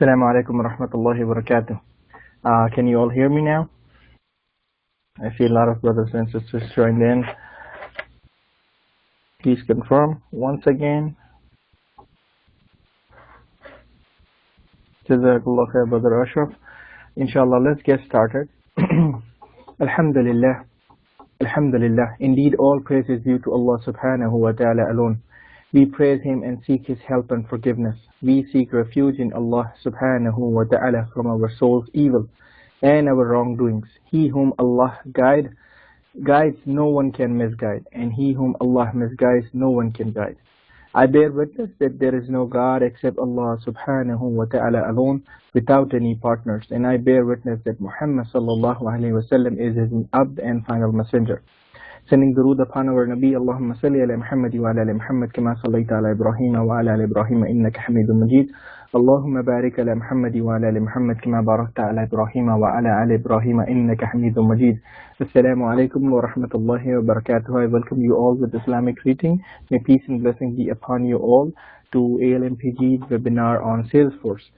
Assalamu alaikum wa rahmatullahi wa barakatuh. Can you all hear me now? I see a lot of brothers and sisters joined in. Please confirm once again. Jazakallah khair, Brother Ashraf. Inshallah, let's get started. Alhamdulillah. Alhamdulillah. Indeed, all praise is due to Allah subhanahu wa ta'ala alone. We praise Him and seek His help and forgiveness. We seek refuge in Allah subhanahu wa ta'ala from our soul's evil and our wrongdoings. He whom Allah guides, no one can misguide, and he whom Allah misguides, no one can guide. I bear witness that there is no God except Allah subhanahu wa ta'ala alone, without any partners, and I bear witness that Muhammad sallallahu alayhi wa sallam is His abd and final messenger. Sending durood upon our Nabi, Allahumma salli ala Muhammad wa ala Muhammad kama sallaita ala Ibrahim wa ala Ibrahim innaka Hamidum Majid. Allahumma barik ala Muhammad wa ala Muhammad kama barakta ala Ibrahim wa ala Ibrahim innaka Hamidum Majid. Assalamu alaikum wa rahmatullahi wa barakatuh. I welcome you all with Islamic greeting. May peace and blessing be upon you all to ALMPG's webinar on Salesforce.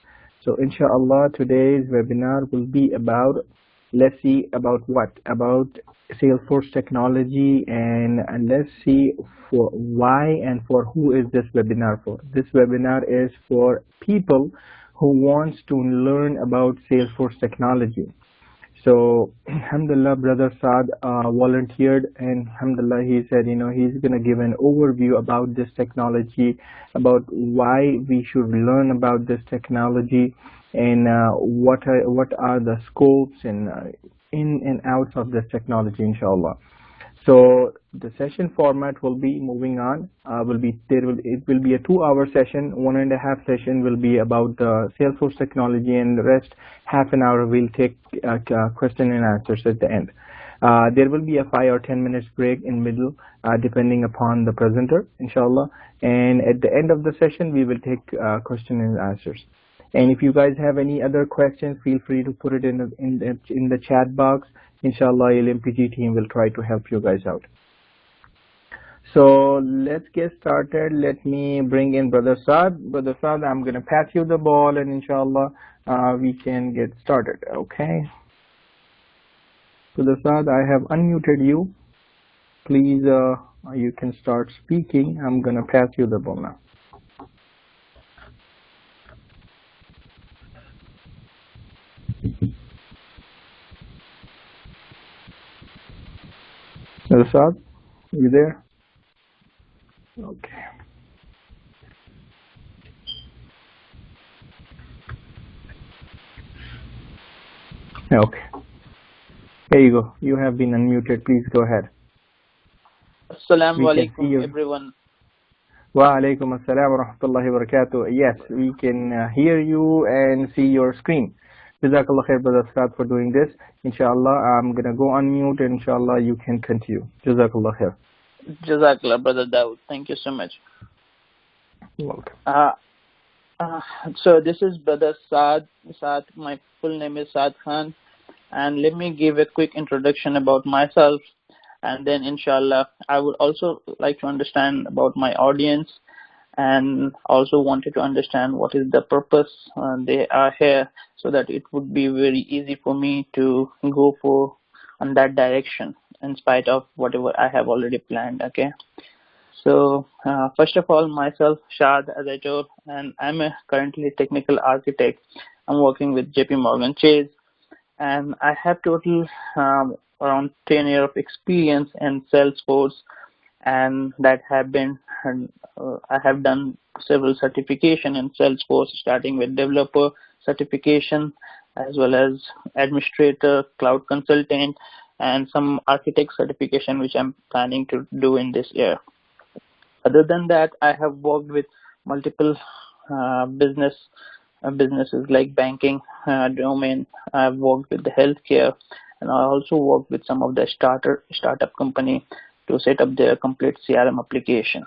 So inshallah, today's webinar will be about, let's see about what? About Salesforce technology, and let's see for why and for who is this webinar for. This webinar is for people who wants to learn about Salesforce technology. So alhamdulillah, Brother Saad volunteered, and alhamdulillah he said, he's going to give an overview about this technology, about why we should learn about this technology, and what are the scopes and in and outs of this technology, inshallah. So the session format will be moving on. It will be a 2-hour session. 1.5 session will be about the Salesforce technology, and the rest half an hour we'll take question and answers at the end. There will be a 5 or 10 minutes break in middle, depending upon the presenter, inshallah. And at the end of the session, we will take question and answers. And if you guys have any other questions, feel free to put it in the chat box. Inshallah, ALMPG team will try to help you guys out. So let's get started. Let me bring in Brother Saad. Brother Saad, I'm going to pass you the ball, and inshallah, we can get started. Okay. Brother Saad, I have unmuted you. Please, you can start speaking. I'm going to pass you the ball now. Saad, you there? Okay. Okay. Here you go. You have been unmuted. Please go ahead. Assalamu alaikum, everyone. Wa alaikum assalam wa rahmatullahi wa barakatuh. Yes, we can hear you and see your screen. Jazakallah khair, Brother Saad, for doing this. Inshallah, I'm going to go on mute, and inshallah, you can continue. Jazakallah khair. Jazakallah, Brother Dawood. Thank you so much. You're welcome. So this is Brother Saad. My full name is Saad Khan. And let me give a quick introduction about myself. And then, inshallah, I would also like to understand about my audience, and also wanted to understand what is the purpose they are here, so that it would be very easy for me to go for on that direction in spite of whatever I have already planned. Okay, so first of all, myself, Saad, as I told, and I'm a currently technical architect. I'm working with JP Morgan Chase, and I have total around 10 years of experience in Salesforce, and that have been I have done several certification in Salesforce, starting with developer certification, as well as administrator, cloud consultant, and some architect certification, which I'm planning to do in this year. Other than that, I have worked with multiple businesses like banking domain. I've worked with the healthcare, and I also worked with some of the startup company to set up their complete CRM application.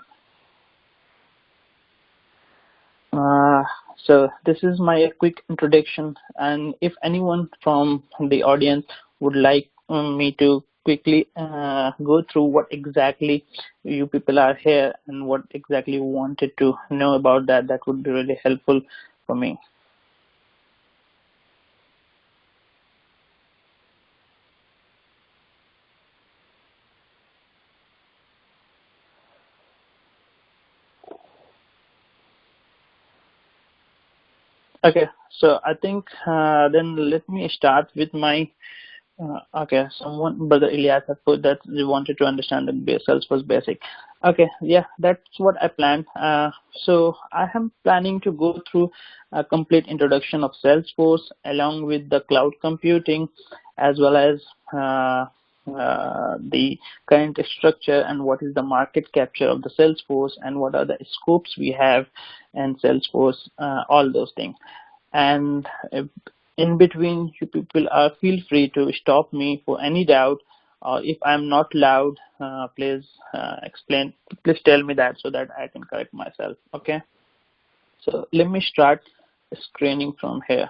So this is my quick introduction, and if anyone from the audience would like me to quickly go through what exactly you people are here and what exactly you wanted to know about that would be really helpful for me. Okay, so I think then let me start with my okay, someone, Brother Ilyas had put that we wanted to understand the Salesforce basic. Okay, yeah, that's what I planned. So I am planning to go through a complete introduction of Salesforce along with the cloud computing, as well as the current structure and what is the market capture of the Salesforce and what are the scopes we have and Salesforce, all those things. And in between, you people feel free to stop me for any doubt, or if I'm not loud, please please tell me that so that I can correct myself. Okay, so let me start screening from here.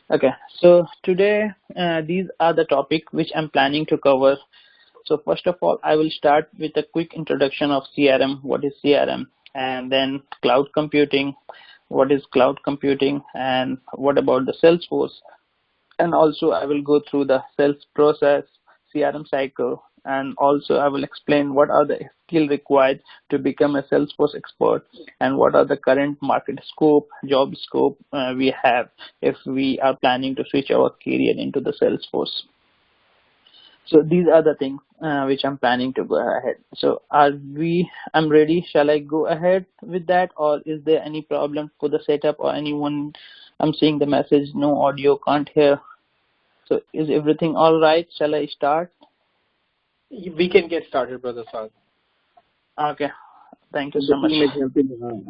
Okay, so today these are the topic which I'm planning to cover. So first of all, I will start with a quick introduction of CRM. What is CRM? And then cloud computing. What is cloud computing? And what about the Salesforce? And also I will go through the sales process, CRM cycle, and also I will explain what are the skills required to become a Salesforce expert and what are the current market scope, job scope we have if we are planning to switch our career into the Salesforce. So these are the things which I'm planning to go ahead. So I'm ready. Shall I go ahead with that, or is there any problem for the setup or anyone? I'm seeing the message, no audio, can't hear. So is everything all right? Shall I start? We can get started, Brother Saad. Okay. Thank you so much.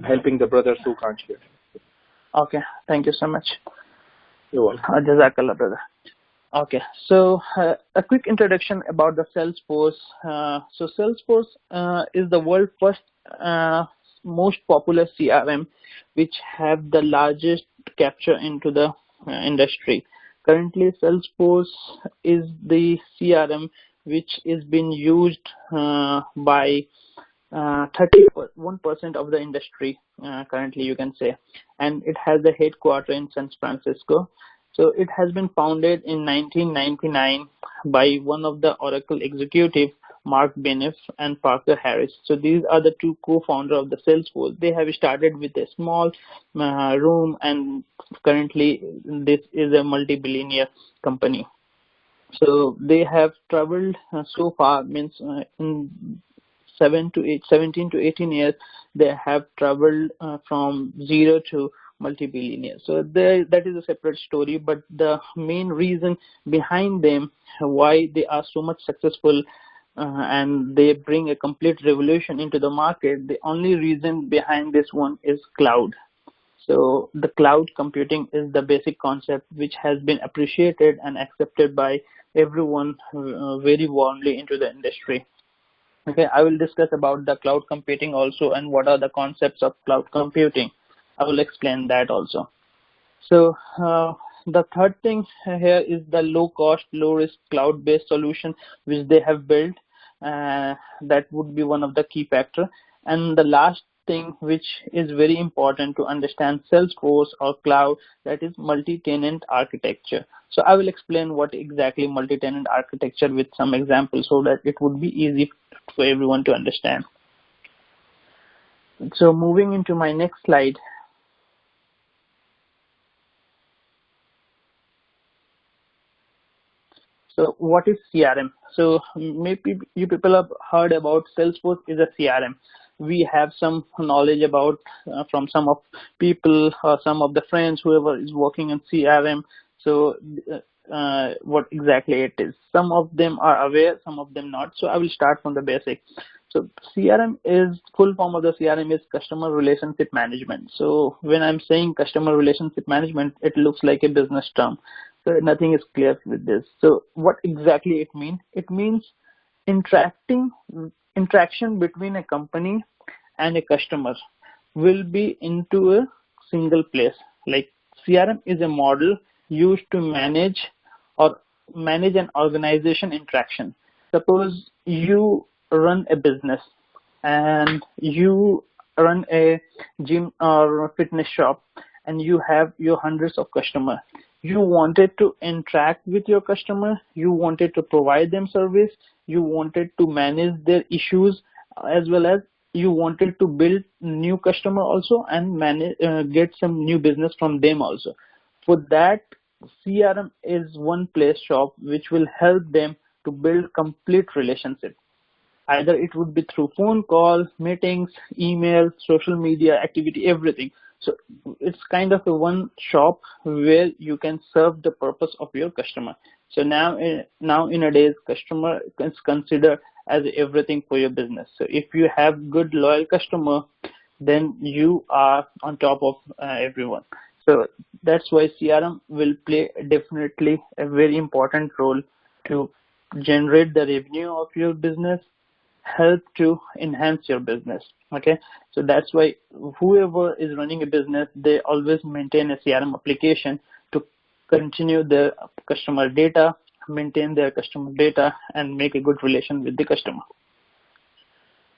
Helping the brothers who can't hear. Okay. Thank you so much. You're welcome. Jazakallah, brother. Okay, so a quick introduction about the Salesforce. So Salesforce is the world's first most popular CRM, which have the largest capture into the industry. Currently, Salesforce is the CRM which is being used by 31% of the industry currently, you can say, and it has the headquarters in San Francisco. So it has been founded in 1999 by one of the Oracle executives, Mark Benioff and Parker Harris. So these are the two co-founders of the Salesforce. They have started with a small room, and currently this is a multi-billionaire company. So they have traveled so far, means in 17 to 18 years, they have traveled from zero to multi-billionaire. So that is a separate story, but the main reason behind them, why they are so much successful and they bring a complete revolution into the market, the only reason behind this one is cloud. So the cloud computing is the basic concept which has been appreciated and accepted by everyone very warmly into the industry. Okay, I will discuss about the cloud computing also and what are the concepts of cloud computing. I will explain that also. So the third thing here is the low cost, low risk cloud based solution which they have built. That would be one of the key factor. And the last thing which is very important to understand Salesforce or cloud, that is multi-tenant architecture. So I will explain what exactly multi-tenant architecture with some examples so that it would be easy for everyone to understand. So moving into my next slide. So what is CRM? So maybe you people have heard about Salesforce is a CRM. We have some knowledge about from some of people or some of the friends, whoever is working in CRM. So what exactly it is. Some of them are aware, some of them not. So I will start from the basic. So CRM is, full form of the CRM is customer relationship management. So when I'm saying customer relationship management, it looks like a business term. So nothing is clear with this. So what exactly it means? It means interaction between a company and a customer will be into a single place. Like CRM is a model used to manage an organization interaction. Suppose you run a business and you run a gym or a fitness shop and you have your hundreds of customers. You wanted to interact with your customer, you wanted to provide them service, you wanted to manage their issues, as well as you wanted to build new customer also and manage get some new business from them also. For that, CRM is one place shop which will help them to build complete relationship. Either it would be through phone call, meetings, email, social media activity, everything. So it's kind of a one shop where you can serve the purpose of your customer. So now in a days, customer is considered as everything for your business. So if you have good loyal customer, then you are on top of everyone. So that's why CRM will play definitely a very important role to generate the revenue of your business, help to enhance your business. Okay, so that's why whoever is running a business, they always maintain a CRM application to continue their customer data, maintain their customer data, and make a good relation with the customer.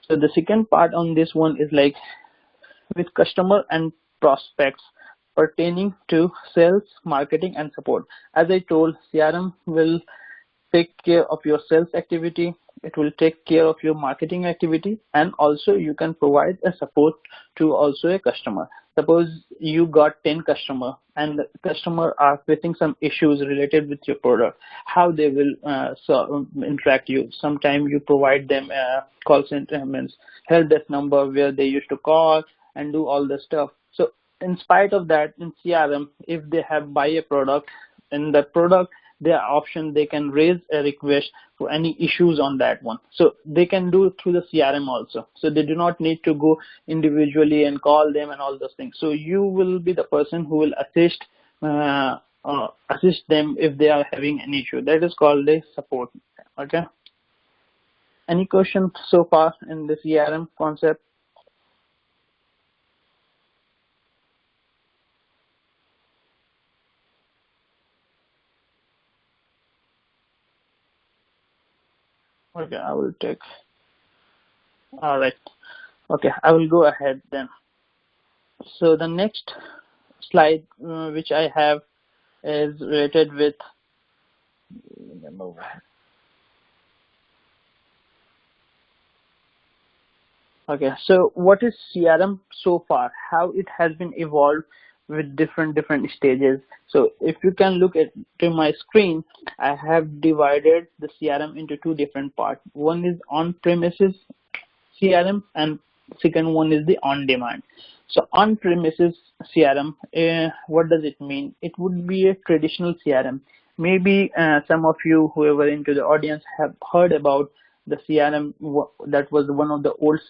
So the second part on this one is like with customer and prospects pertaining to sales, marketing, and support. As I told, CRM will take care of your sales activity, it will take care of your marketing activity, and also you can provide a support to also a customer. Suppose you got 10 customer and the customer are facing some issues related with your product, how they will interact you. Sometimes you provide them a call center, means help desk number where they used to call and do all the stuff. So in spite of that, in CRM, if they have buy a product, in the product their option, they can raise a request for any issues on that one. So they can do it through the CRM also. So they do not need to go individually and call them and all those things. So you will be the person who will assist them if they are having an issue. That is called a support. Okay. Any questions so far in the CRM concept? Okay, I will take. All right. Okay, I will go ahead then. So the next slide which I have is related with. Okay, so what is CRM so far? How it has been evolved with different stages. So if you can look at to my screen, I have divided the CRM into two different parts. One is on-premises CRM and second one is the on-demand. So on-premises CRM, what does it mean? It would be a traditional CRM. Maybe some of you, whoever into the audience, have heard about the CRM that was one of the old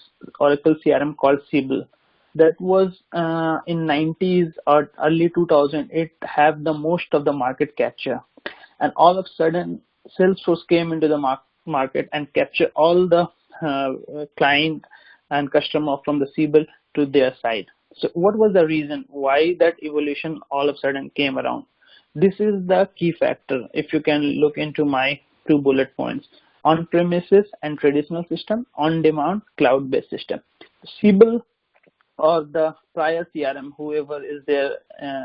Oracle CRM called Siebel. That was in 90s or early 2000. It had the most of the market capture, and all of a sudden Salesforce came into the market and captured all the client and customer from the Siebel to their side. So what was the reason why that evolution all of a sudden came around? This is the key factor. If you can look into my 2 bullet points: on-premises and traditional system, on-demand cloud-based system. Siebel or the prior CRM, whoever is there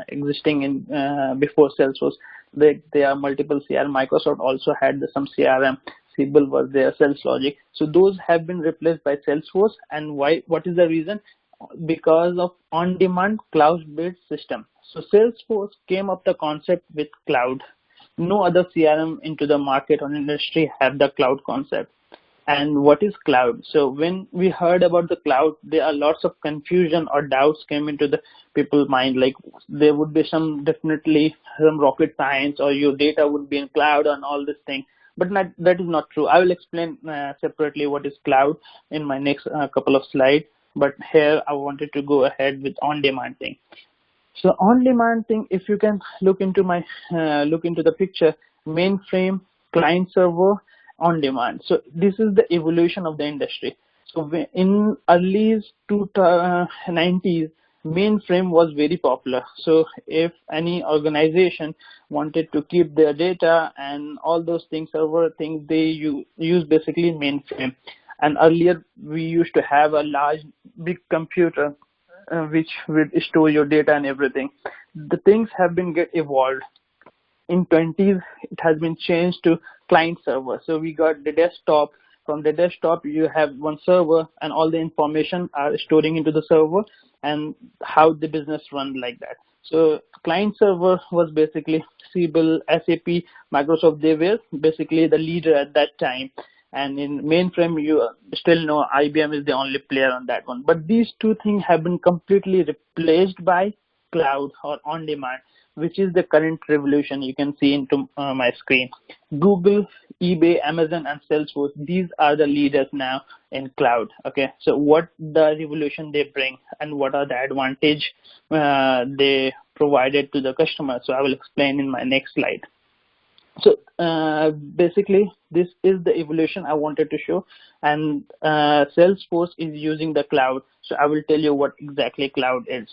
existing in before Salesforce, there are multiple CRM. Microsoft also had some CRM. Siebel was there, SalesLogic. So those have been replaced by Salesforce. And why? What is the reason? Because of on-demand cloud-based system. So Salesforce came up the concept with cloud. No other CRM into the market or industry have the cloud concept. And what is cloud? So when we heard about the cloud, there are lots of confusion or doubts came into the people's mind. Like there would be definitely some rocket science, or your data would be in cloud and all this thing. But that is not true. I will explain separately what is cloud in my next couple of slides. But here I wanted to go ahead with on-demand thing. So on-demand thing, if you can look into the picture, mainframe, client server, on-demand. So this is the evolution of the industry. So in early 90s, mainframe was very popular. So if any organization wanted to keep their data and all those things, server things, they use basically mainframe. And earlier we used to have a large, big computer which would store your data and everything. The things have been evolved. in 20s, it has been changed to client server. So we got the desktop. From the desktop, you have one server, and all the information are storing into the server, and how the business run like that. So client server was basically Siebel, SAP, Microsoft. They were basically the leader at that time. And in mainframe, you still know IBM is the only player on that one. But these two things have been completely replaced by cloud or on demand, which is the current revolution. You can see into my screen. Google, eBay, Amazon, and Salesforce, these are the leaders now in cloud. Okay, so what the revolution they bring, and what are the advantage they provided to the customer. So I will explain in my next slide. So basically, this is the evolution I wanted to show, and Salesforce is using the cloud. So I will tell you what exactly cloud is.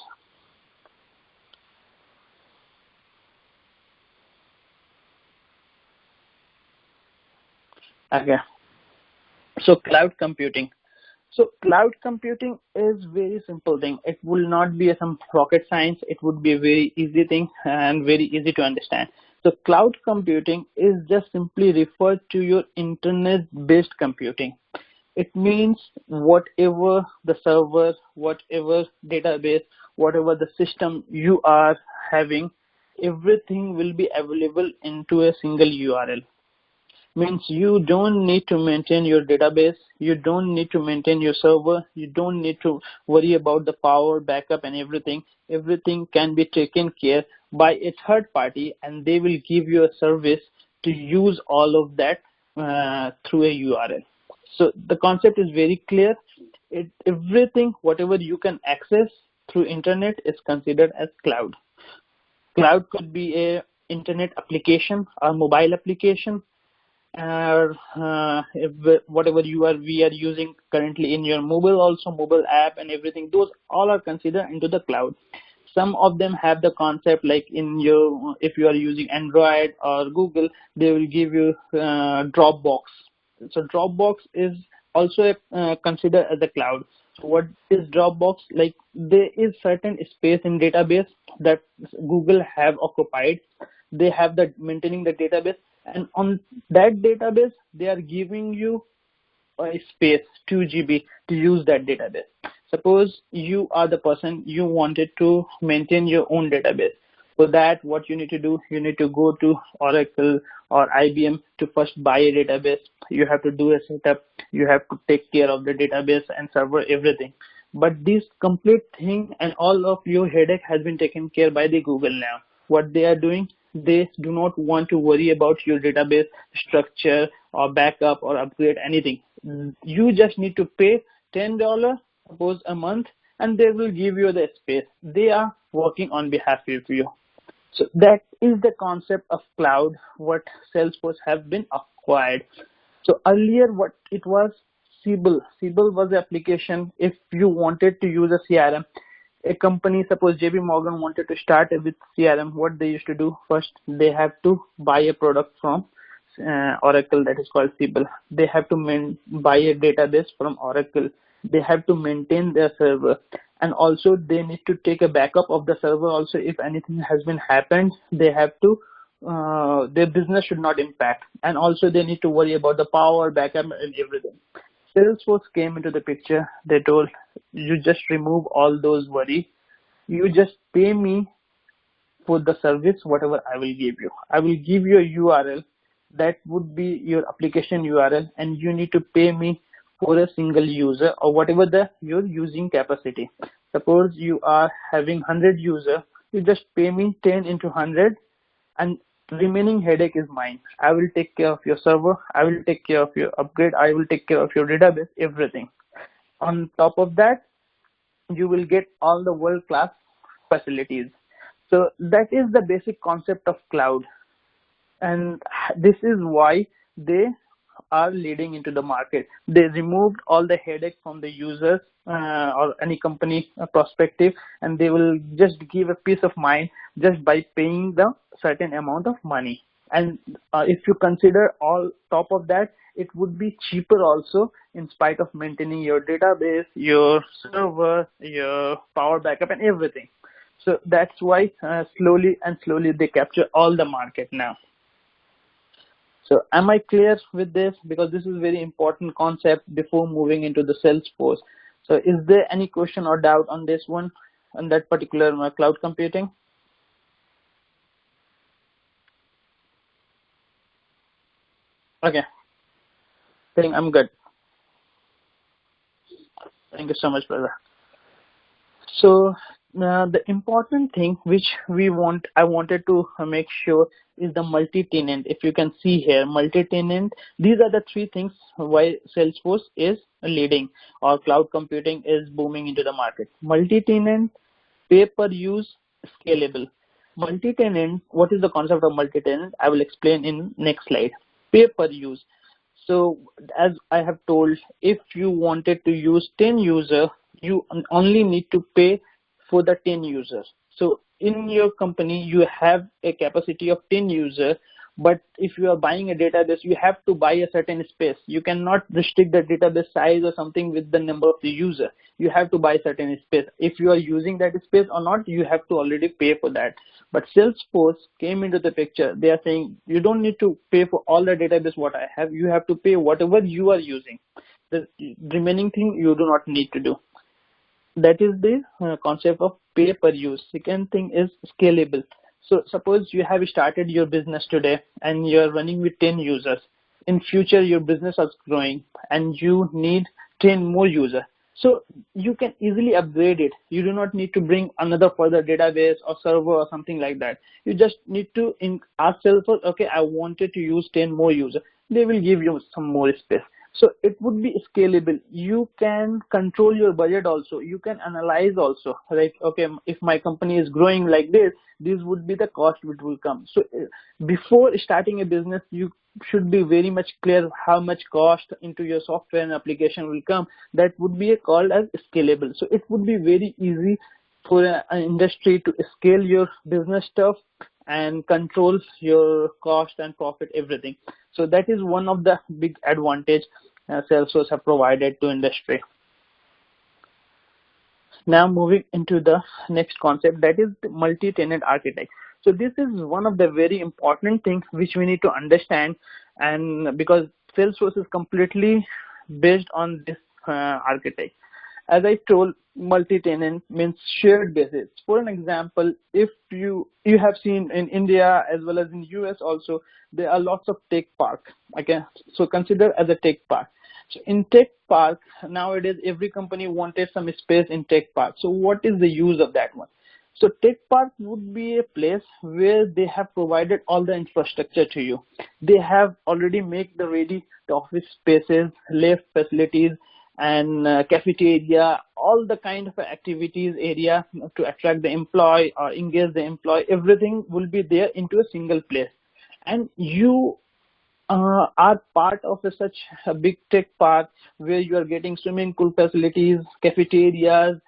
Okay, so cloud computing. So cloud computing is very simple thing. It will not be some rocket science. It would be a very easy thing and very easy to understand. So cloud computing is just simply referred to your internet-based computing. It means whatever the server, whatever database, whatever the system you are having, everything will be available into a single URL. Means you don't need to maintain your database, you don't need to maintain your server, you don't need to worry about the power backup and everything. Everything can be taken care by a third party, and they will give you a service to use all of that through a URL. So the concept is very clear. Everything, whatever you can access through internet, is considered as cloud. Cloud could be a internet application or mobile application, or whatever we are using currently in your mobile app and everything. Those all are considered into the cloud. Some of them have the concept like if you are using Android or Google, they will give you Dropbox. So Dropbox is also considered as a cloud. So what is Dropbox? Like, there is certain space in database that Google have occupied. They have the maintaining the database, and on that database they are giving you a space 2 GB to use that database. Suppose you are the person, you wanted to maintain your own database. For that, what you need to do, you need to go to Oracle or IBM to first buy a database. You have to do a setup, you have to take care of the database and server, everything. But this complete thing and all of your headache has been taken care by the Google now. What they are doing, they do not want to worry about your database structure or backup or upgrade anything. You just need to pay $10, suppose a month, and they will give you the space. They are working on behalf of you. So that is the concept of cloud, what Salesforce have been acquired. So earlier what it was, Siebel was the application. If you wanted to use a CRM, a company, suppose JP Morgan wanted to start with CRM, what they used to do, first they have to buy a product from Oracle, that is called Siebel. They have to buy a database from Oracle. They have to maintain their server, and also they need to take a backup of the server. Also, if anything has been happened, they have to their business should not impact, and also they need to worry about the power backup and everything. Salesforce came into the picture. They told, you just remove all those worry. You just pay me for the service, whatever I will give you. I will give you a URL that would be your application URL, and you need to pay me for a single user or whatever your using capacity. Suppose you are having 100 users, you just pay me 10 into 100, and remaining headache is mine. I will take care of your server, I will take care of your upgrade, I will take care of your database, everything. On top of that, you will get all the world-class facilities. So that is the basic concept of cloud, and this is why they are leading into the market. They removed all the headache from the users or any company perspective, and they will just give a peace of mind just by paying the certain amount of money. And if you consider all top of that, it would be cheaper also, in spite of maintaining your database, your server, your power backup and everything. So that's why slowly and slowly they capture all the market now. So am I clear with this? Because this is a very important concept before moving into the Salesforce. So is there any question or doubt on this one, on that particular cloud computing? Okay, I think I'm good. Thank you so much, brother. So the important thing which I wanted to make sure is the multi-tenant. If you can see here, multi-tenant, these are the three things why Salesforce is leading or cloud computing is booming into the market. Multi-tenant, pay-per-use, scalable. Multi-tenant, what is the concept of multi-tenant? I will explain in next slide. Pay-per-use. So as I have told, if you wanted to use 10 users, you only need to pay for the 10 users. So in your company, you have a capacity of 10 users, but if you are buying a database, you have to buy a certain space. You cannot restrict the database size or something with the number of the user. You have to buy certain space. If you are using that space or not, you have to already pay for that. But Salesforce came into the picture. They are saying you don't need to pay for all the database what I have. You have to pay whatever you are using. The remaining thing you do not need to do. That is the concept of pay per use. Second thing is scalable. So suppose you have started your business today and you're running with 10 users. In future, your business is growing and you need 10 more users. So you can easily upgrade it. You do not need to bring another further database or server or something like that. You just need to ask Salesforce, okay, I wanted to use 10 more users. They will give you some more space. So it would be scalable. You can control your budget also. You can analyze also, like, okay, if my company is growing like this would be the cost which will come. So before starting a business, you should be very much clear how much cost into your software and application will come. That would be called as scalable. So it would be very easy for an industry to scale your business stuff and control your cost and profit, everything. So that is one of the big advantage Salesforce have provided to industry. Now moving into the next concept, that is the multi-tenant architect. So this is one of the very important things which we need to understand, and because Salesforce is completely based on this architect. As I told, multi-tenant means shared basis. For an example, if you have seen in India as well as in US also, there are lots of tech park. Okay, so consider as a tech park. So in tech park nowadays, every company wanted some space in tech park. So what is the use of that one? So tech park would be a place where they have provided all the infrastructure to you. They have already made the office spaces, lift facilities, and cafeteria, all the kind of activities area to attract the employee or engage the employee. Everything will be there into a single place, and you are part of such a big tech park where you are getting swimming pool facilities, cafeterias,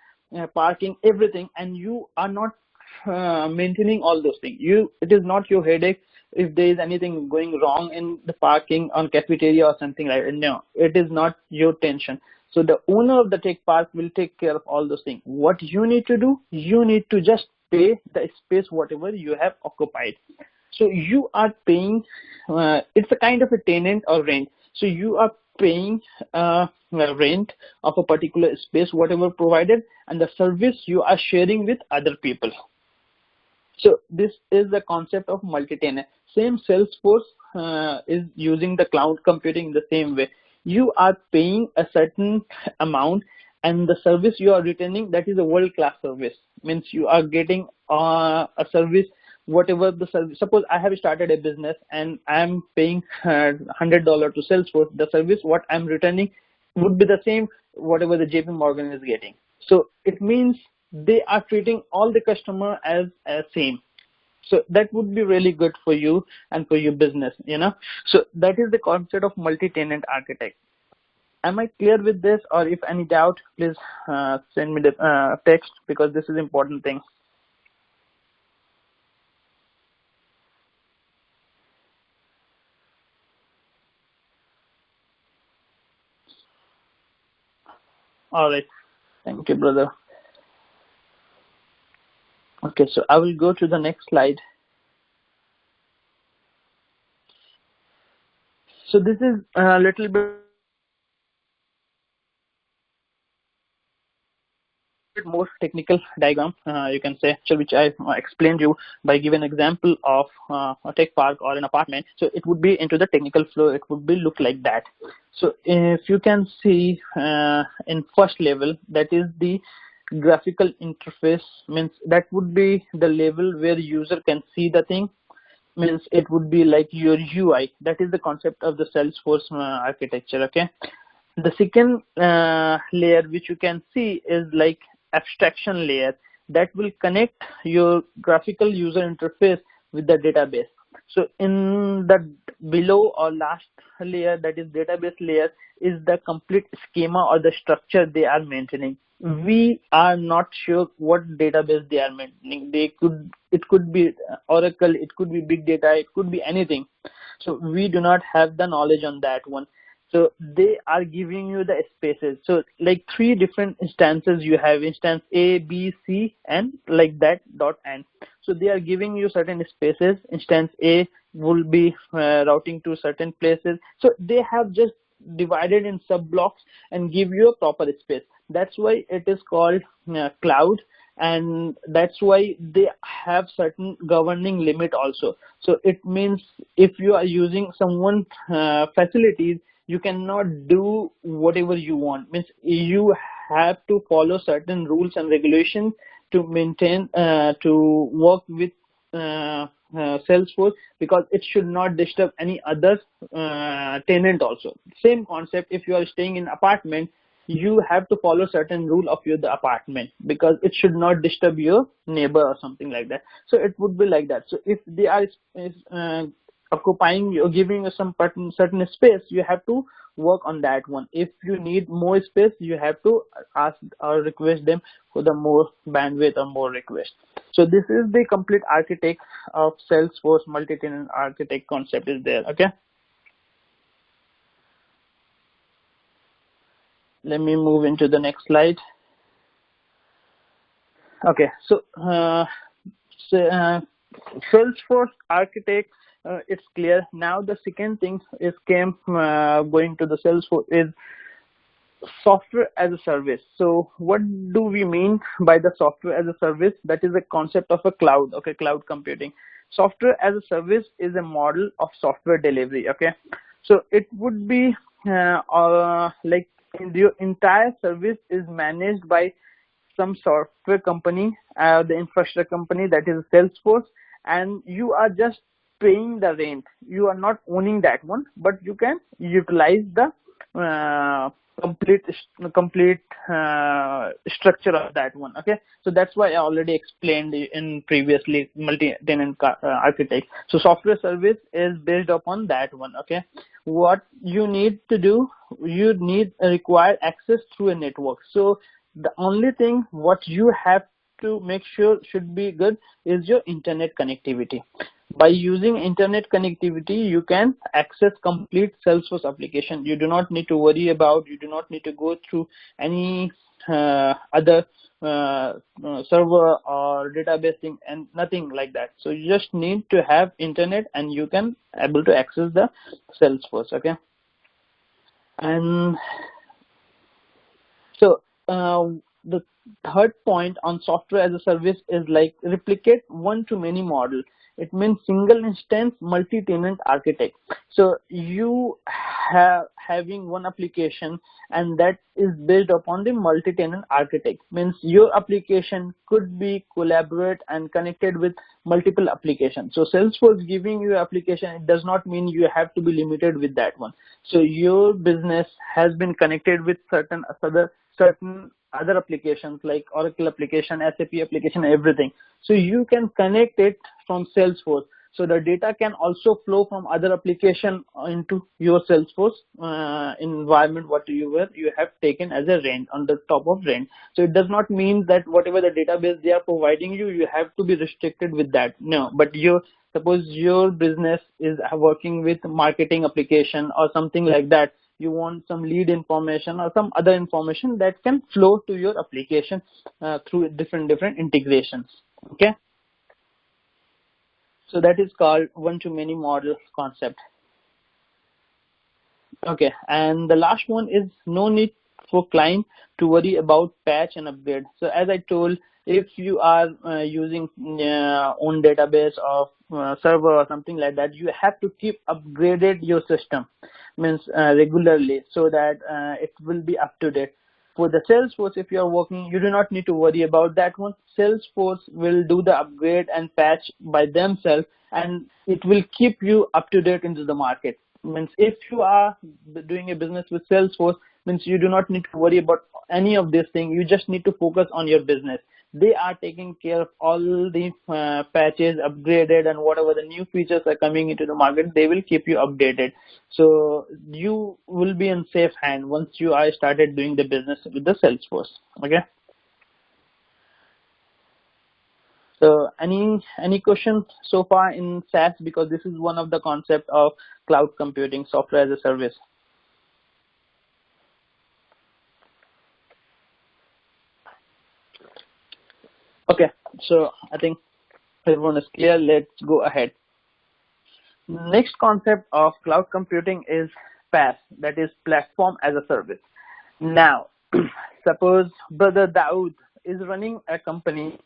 parking, everything, and you are not maintaining all those things. It is not your headache if there is anything going wrong in the parking on cafeteria or something like that. No, it is not your tension. So the owner of the tech park will take care of all those things. What you need to do, you need to just pay the space whatever you have occupied. So you are paying, it's a kind of a tenant or rent. So you are paying rent of a particular space, whatever provided, and the service you are sharing with other people. So this is the concept of multi-tenant. Same Salesforce is using the cloud computing in the same way. You are paying a certain amount, and the service you are returning, that is a world-class service. Means you are getting a service, whatever the service. Suppose I have started a business and I am paying $100 to Salesforce. The service what I'm returning would be the same whatever the JP Morgan is getting. So it means they are treating all the customer as same. So that would be really good for you and for your business, So that is the concept of multi-tenant architect. Am I clear with this, or if any doubt, please send me the text, because this is important thing. All right. Thank you, brother. Okay, so I will go to the next slide. So this is a little bit more technical diagram, you can say, which I explained you by giving an example of a tech park or an apartment. So it would be into the technical flow. It would be look like that. So if you can see in first level, that is the graphical interface, means that would be the level where user can see the thing. Means it would be like your UI. That is the concept of the Salesforce architecture. Okay. The second layer which you can see is like abstraction layer that will connect your graphical user interface with the database. So in the below or last layer, that is database layer, is the complete schema or the structure they are maintaining. We are not sure what database they are maintaining. It could be Oracle, it could be big data, it could be anything. So we do not have the knowledge on that one. So they are giving you the spaces. So like 3 different instances you have, instance A, B, C, and like that dot N. So they are giving you certain spaces. Instance A will be routing to certain places. So they have just divided in sub blocks and give you a proper space. That's why it is called cloud, and that's why they have certain governing limit also. So it means if you are using someone facilities, you cannot do whatever you want. Means you have to follow certain rules and regulations to maintain, to work with Salesforce, because it should not disturb any other tenant also. Same concept, if you are staying in apartment, you have to follow certain rule of the apartment, because it should not disturb your neighbor or something like that. So it would be like that. So if they are occupying or giving you some certain space, you have to work on that one. If you need more space, you have to ask or request them for the more bandwidth or more request. So this is the complete architect of Salesforce Multitenant Architect concept is there. Okay, let me move into the next slide. Okay, so Salesforce Architect, it's clear. Now the second thing is going to the Salesforce is software as a service. So what do we mean by the software as a service? That is a concept of a cloud. Okay, cloud computing. Software as a service is a model of software delivery. Okay, so it would be like the entire service is managed by some software company, the infrastructure company, that is Salesforce, and you are just paying the rent. You are not owning that one, but you can utilize the complete structure of that one. Okay, so that's why I already explained in previously multi-tenant architect. So software service is built upon that one. Okay, what you need to do, you require access through a network. So the only thing what you have to make sure should be good is your internet connectivity. By using internet connectivity, you can access complete Salesforce application. You do not need to worry about, you do not need to go through any other server or database thing and nothing like that. So you just need to have internet and you can able to access the Salesforce. Okay, and so the third point on software as a service is like replicate one-to-many model. It means single instance multi-tenant architect. So you having one application and that is built upon the multi-tenant architect. Means your application could be collaborate and connected with multiple applications. So Salesforce giving you application, it does not mean you have to be limited with that one. So your business has been connected with certain other applications like Oracle application, SAP application, everything. So you can connect it from Salesforce. So the data can also flow from other application into your Salesforce environment, what you have taken as a rent on the top of rent. So it does not mean that whatever the database they are providing you, you have to be restricted with that. No, but suppose your business is working with marketing application or something like that. You want some lead information or some other information that can flow to your application through different integrations. Okay, So that is called one-to-many model concept. Okay, and the last one is no need for client to worry about patch and upgrade. So as I told, if you are using own database or server or something like that, you have to keep upgraded your system, means regularly, so that it will be up to date. For the Salesforce, if you are working, you do not need to worry about that one. Salesforce will do the upgrade and patch by themselves, and it will keep you up to date into the market. Means if you are doing a business with Salesforce, means you do not need to worry about any of this thing. You just need to focus on your business. They are taking care of all the patches, upgraded, and whatever the new features are coming into the market, they will keep you updated. So you will be in safe hand once you are started doing the business with the Salesforce. Okay. So any questions so far in SaaS, because this is one of the concept of cloud computing, software as a service. Okay, so I think everyone is clear. Let's go ahead. Next concept of cloud computing is PaaS, that is platform as a service. Now, suppose Brother Daoud is running a company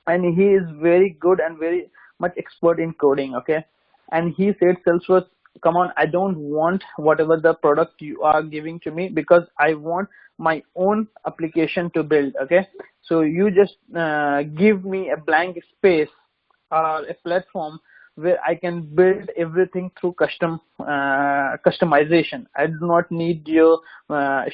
and he is very good and very much expert in coding, okay? And he said, Salesforce, come on, I don't want whatever the product you are giving to me, because I want my own application to build, okay? So you just give me a blank space or a platform where I can build everything through customization. I do not need your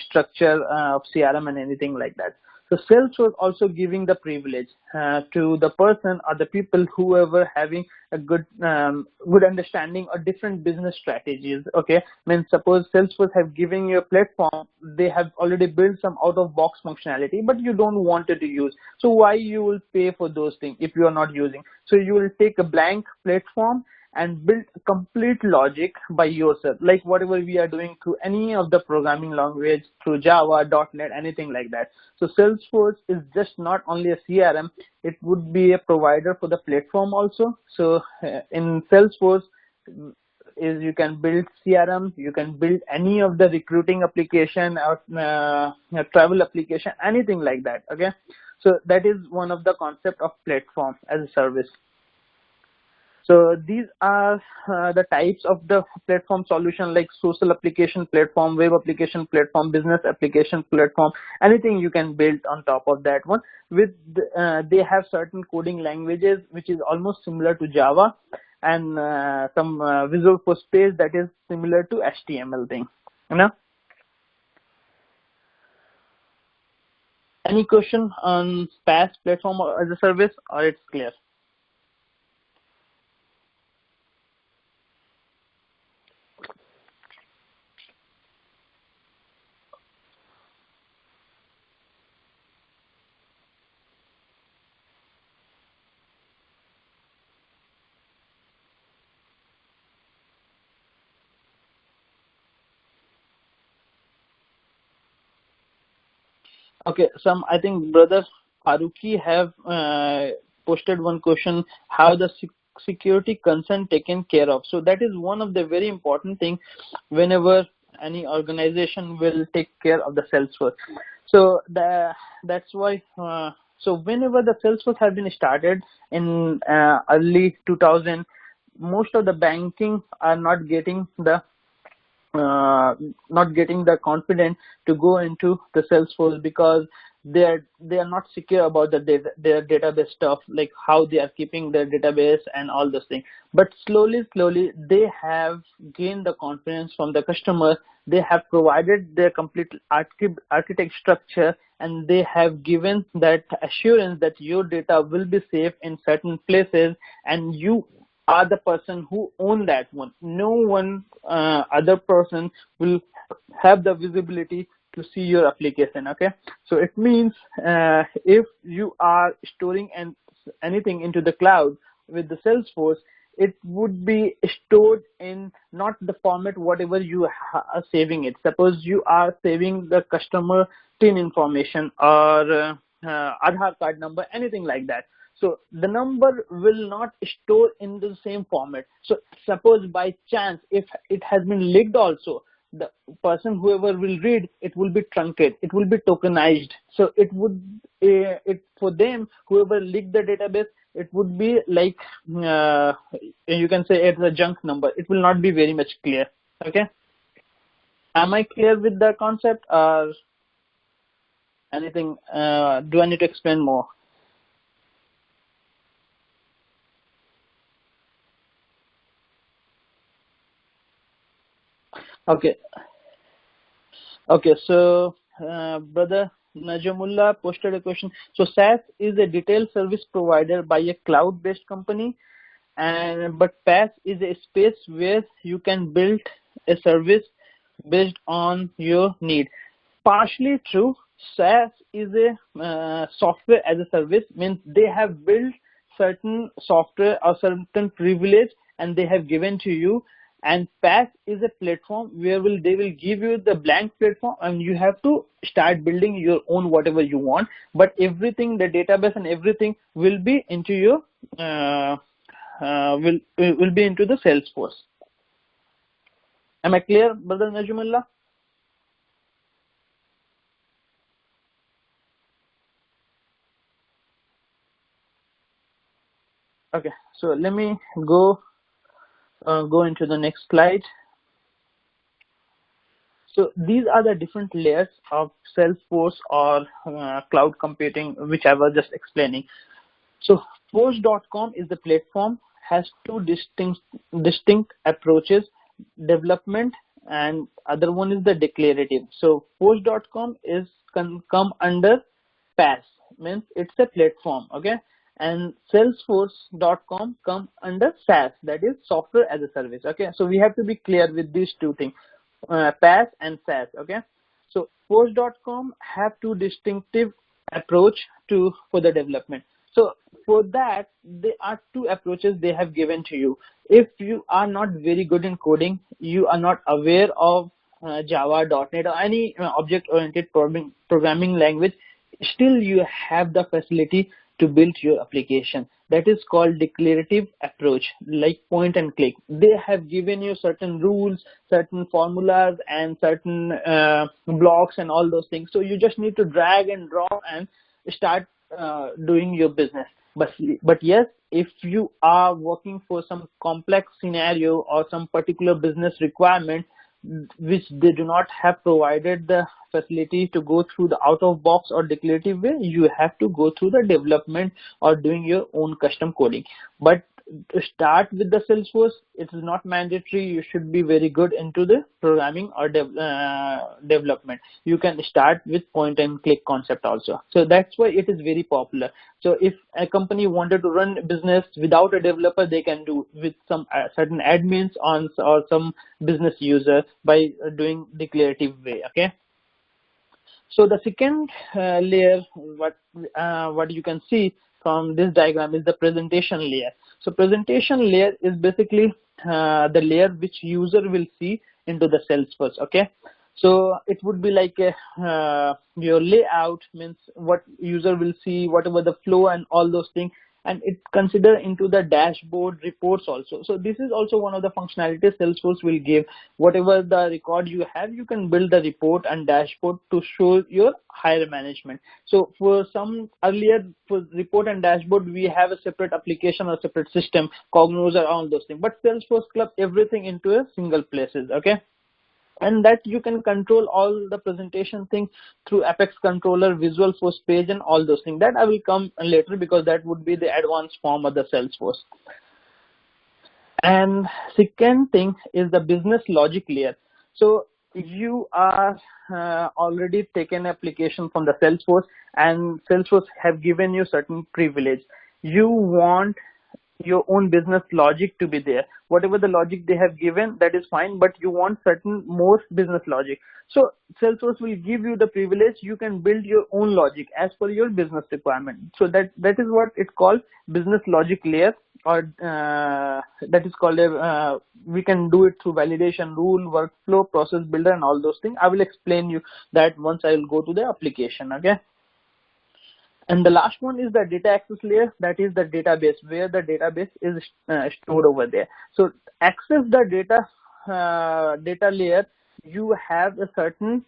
structure of CRM and anything like that. So Salesforce also giving the privilege to the person or the people whoever having a good understanding of different business strategies. Okay, I mean, suppose Salesforce have given you a platform, they have already built some out-of-box functionality, but you don't want it to use. So why you will pay for those things if you are not using? So you will take a blank platform and build complete logic by yourself, like whatever we are doing through any of the programming language, through Java, .NET, anything like that. So Salesforce is just not only a CRM, it would be a provider for the platform also. So in Salesforce is you can build CRM, you can build any of the recruiting application or travel application, anything like that. Okay, so that is one of the concept of platform as a service. So these are the types of the platform solution, like social application platform, web application platform, business application platform, anything you can build on top of that one. With they have certain coding languages which is almost similar to Java, and some Visualforce Page that is similar to HTML thing. You know? Any question on PaaS, platform as a service, or it's clear? Okay, I think brother Faruqi have posted one question, how the security concern taken care of. So that is one of the very important thing whenever any organization will take care of the Salesforce. So that's why so whenever the Salesforce has been started in early 2000, most of the banking are not getting the confidence to go into the Salesforce, because they are not secure about their database stuff, like how they are keeping their database and all those things. But slowly they have gained the confidence from the customer. They have provided their complete architect structure, and they have given that assurance that your data will be safe in certain places, and you are the person who own that one. No one other person will have the visibility to see your application. Okay, so it means if you are storing anything into the cloud with the Salesforce, it would be stored in not the format whatever you are saving it. Suppose you are saving the customer PIN information or Aadhaar card number, anything like that. So the number will not store in the same format. So suppose by chance, if it has been leaked also, the person whoever will read it will be truncated, it will be tokenized. So it would it for them whoever leaked the database, it would be like you can say it's a junk number. It will not be very much clear. Okay, am I clear with the concept or anything? Do I need to explain more? Okay. Okay, so brother Najamullah posted a question. So SaaS is a detailed service provider by a cloud-based company, and but PaaS is a space where you can build a service based on your need. Partially true. SaaS is a software as a service, means they have built certain software or certain privilege and they have given to you. And PaaS is a platform where they will give you the blank platform and you have to start building your own whatever you want. But everything, the database and everything will be into your will be into the Salesforce. Am I clear, brother Najmullah? Okay, so let me go into the next slide. So these are the different layers of Salesforce or cloud computing, which I was just explaining. So Force.com is the platform, has two distinct approaches, development and other one is the declarative. So Force.com is come under PaaS, means it's a platform, okay? And Salesforce.com come under SaaS, that is software as a service, okay? So we have to be clear with these two things, PaaS and SaaS, okay? So Force.com have two distinctive approach for the development. So for that, there are two approaches they have given to you. If you are not very good in coding, you are not aware of Java, .NET or any object-oriented programming language, still you have the facility to build your application. That is called declarative approach, like point and click. They have given you certain rules, certain formulas and certain blocks and all those things. So you just need to drag and drop and start doing your business. But yes, if you are working for some complex scenario or some particular business requirement which they do not have provided the facility to go through the out of box or declarative way, you have to go through the development or doing your own custom coding. But to start with the Salesforce, it is not mandatory. You should be very good into the programming or development. You can start with point and click concept also. So that's why it is very popular. So if a company wanted to run business without a developer, they can do with some certain admins on or some business user by doing declarative way, okay? So the second layer, what you can see from this diagram is the presentation layer. So presentation layer is basically the layer which user will see into the Salesforce, okay? So it would be like your layout, means what user will see, whatever the flow and all those things, and it consider into the dashboard reports also. So this is also one of the functionalities Salesforce will give. Whatever the record you have, you can build the report and dashboard to show your higher management. So for some earlier, for report and dashboard, we have a separate application or separate system, Cognos or all those things. But Salesforce club everything into a single places, okay? And that you can control all the presentation things through Apex controller, Visualforce Page and all those things. That I will come later because that would be the advanced form of the Salesforce. And second thing is the business logic layer. So you are already taken application from the Salesforce and Salesforce have given you certain privilege. You want your own business logic to be there. Whatever the logic they have given, that is fine, but you want certain more business logic. So Salesforce will give you the privilege. You can build your own logic as per your business requirement. So that is what it called business logic layer, or that is called we can do it through validation, rule, workflow, process builder and all those things. I will explain you that once I will go to the application, okay? And the last one is the data access layer, that is the database, where the database is stored over there. So access the data layer, you have a certain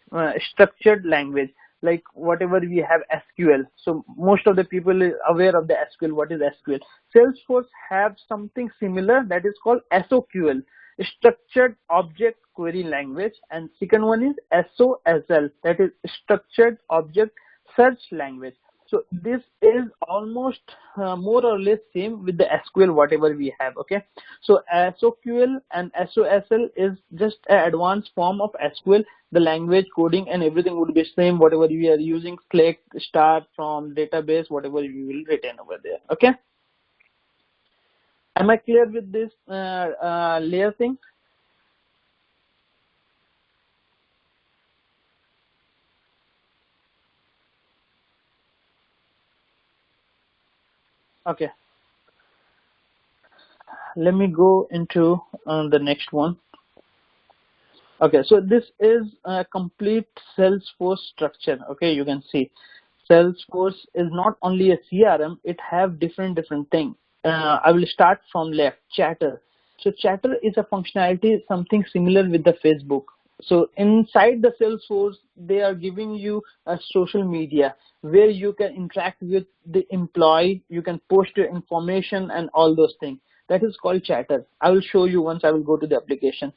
structured language, like whatever we have SQL. So most of the people is aware of the SQL. What is SQL? Salesforce have something similar that is called SOQL, structured object query language, and second one is SOSL, that is structured object search language. So this is almost more or less same with the SQL whatever we have. Okay, so SOQL and SOSL is just an advanced form of SQL. The language, coding, and everything would be same. Whatever we are using, select, start from database, whatever we will retain over there. Okay, am I clear with this layer thing? Okay, let me go into the next one. Okay, so this is a complete Salesforce structure. Okay, you can see Salesforce is not only a CRM, it have different things. I will start from left, chatter. So chatter is a functionality, something similar with the Facebook. So inside the Salesforce, they are giving you a social media where you can interact with the employee, you can post your information and all those things. That is called chatter. I will show you once I will go to the application.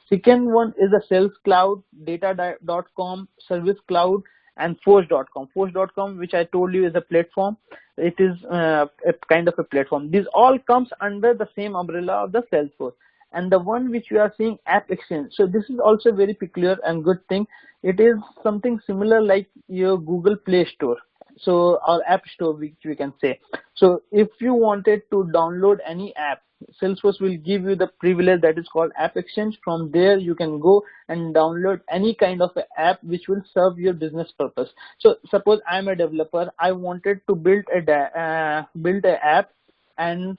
Second one is a Sales Cloud, Data.com, Service Cloud, and Force.com. Force.com, which I told you is a platform. It is a kind of a platform. This all comes under the same umbrella of the Salesforce. And the one which you are seeing, AppExchange. So this is also very peculiar and good thing. It is something similar like your Google Play Store. So our App Store, which we can say. So if you wanted to download any app, Salesforce will give you the privilege that is called AppExchange. From there, you can go and download any kind of app which will serve your business purpose. So suppose I'm a developer, I wanted to build a app and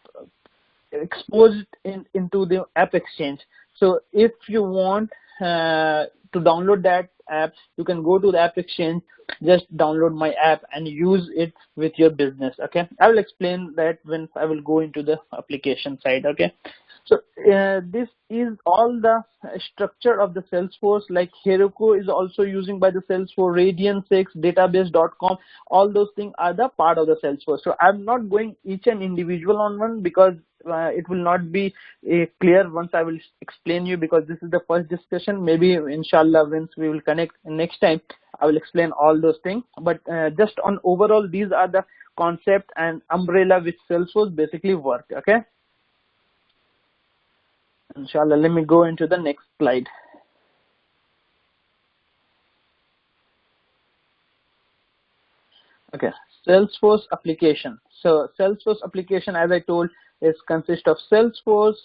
expose it into the AppExchange. So if you want to download that app, you can go to the AppExchange, just download my app and use it with your business. Okay, I will explain that when I will go into the application side. Okay, so this is all the structure of the Salesforce. Like Heroku is also using by the Salesforce, Radian 6, database.com, all those things are the part of the Salesforce. So I'm not going each and individual on one because it will not be clear once I will explain you, because this is the first discussion. Maybe inshallah once we will connect next time, I will explain all those things. But just on overall, these are the concept and umbrella which Salesforce basically work. Okay, inshallah, let me go into the next slide. Okay, Salesforce application. So Salesforce application, as I told, is consist of Salesforce,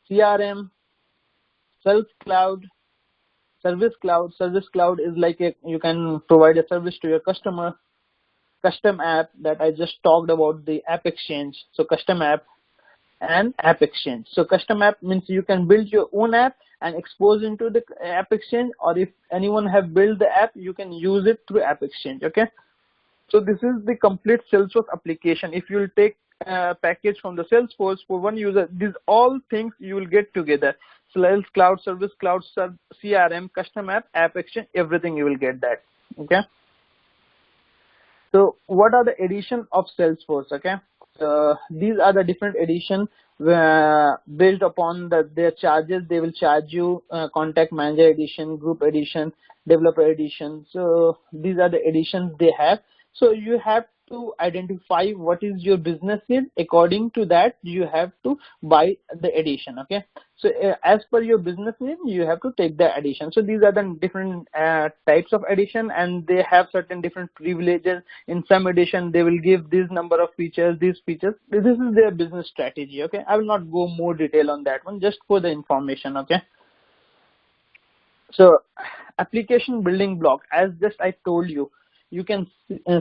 CRM, Sales Cloud, Service Cloud. Service Cloud is like you can provide a service to your customer. Custom app, that I just talked about, the AppExchange. So custom app and AppExchange. So custom app means you can build your own app and expose into the AppExchange, or if anyone have built the app, you can use it through AppExchange. Okay, so this is the complete Salesforce application. If you will take package from the Salesforce for one user, these all things you will get together: Sales Cloud, Service Cloud, CRM, custom app, AppExchange, everything you will get that. Okay, so what are the edition of Salesforce? Okay, these are the different edition based upon their charges. They will charge you contact manager edition, group edition, developer edition. So these are the editions they have. So you have to identify what is your business need. According to that, you have to buy the edition. Okay, so as per your business need, you have to take the edition. So these are the different types of edition, and they have certain different privileges. In some edition, they will give this number of features, these features. This is their business strategy. Okay, I will not go more detail on that one, just for the information. Okay, so application building block, as just I told you, you can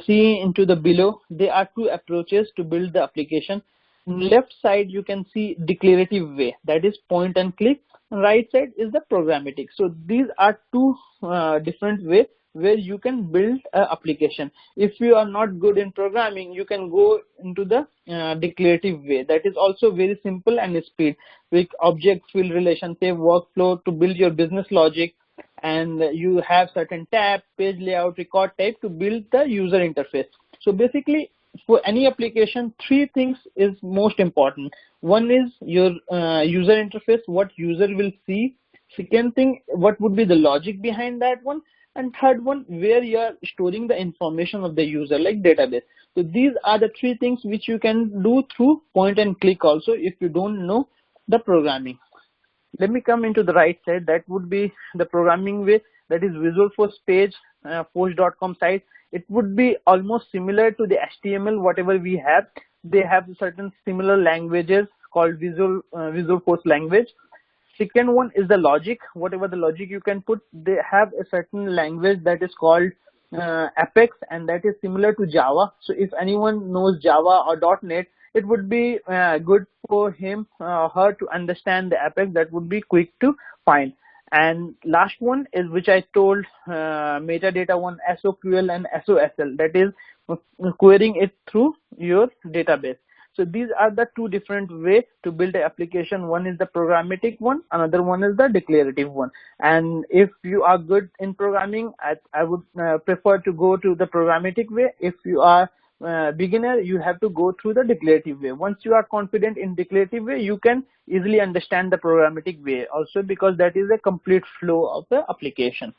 see into the below. There are two approaches to build the application. Left side, you can see declarative way, that is point and click. Right side is the programmatic. So these are two different ways where you can build an application. If you are not good in programming, you can go into the declarative way. That is also very simple and speed, with object, field, relationship, workflow to build your business logic, and you have certain tab, page layout, record type to build the user interface. So basically, for any application, three things is most important. One is your user interface, what user will see. Second thing, what would be the logic behind that one. And third one, where you are storing the information of the user, like database. So these are the three things which you can do through point and click also if you don't know the programming. Let me come into the right side. That would be the programming way. That is Visualforce Page, force.com site. It would be almost similar to the HTML, whatever we have. They have certain similar languages called Visualforce language. Second one is the logic. Whatever the logic you can put, they have a certain language that is called Apex, and that is similar to Java. So if anyone knows Java or .NET, it would be good for him her to understand the Apex. That would be quick to find. And last one is, which I told, metadata one, SOQL and SOSL, that is querying it through your database. So these are the two different ways to build an application. One is the programmatic one, another one is the declarative one. And if you are good in programming, I would prefer to go to the programmatic way. If you are beginner, you have to go through the declarative way. Once you are confident in declarative way, you can easily understand the programmatic way also, because that is a complete flow of the application.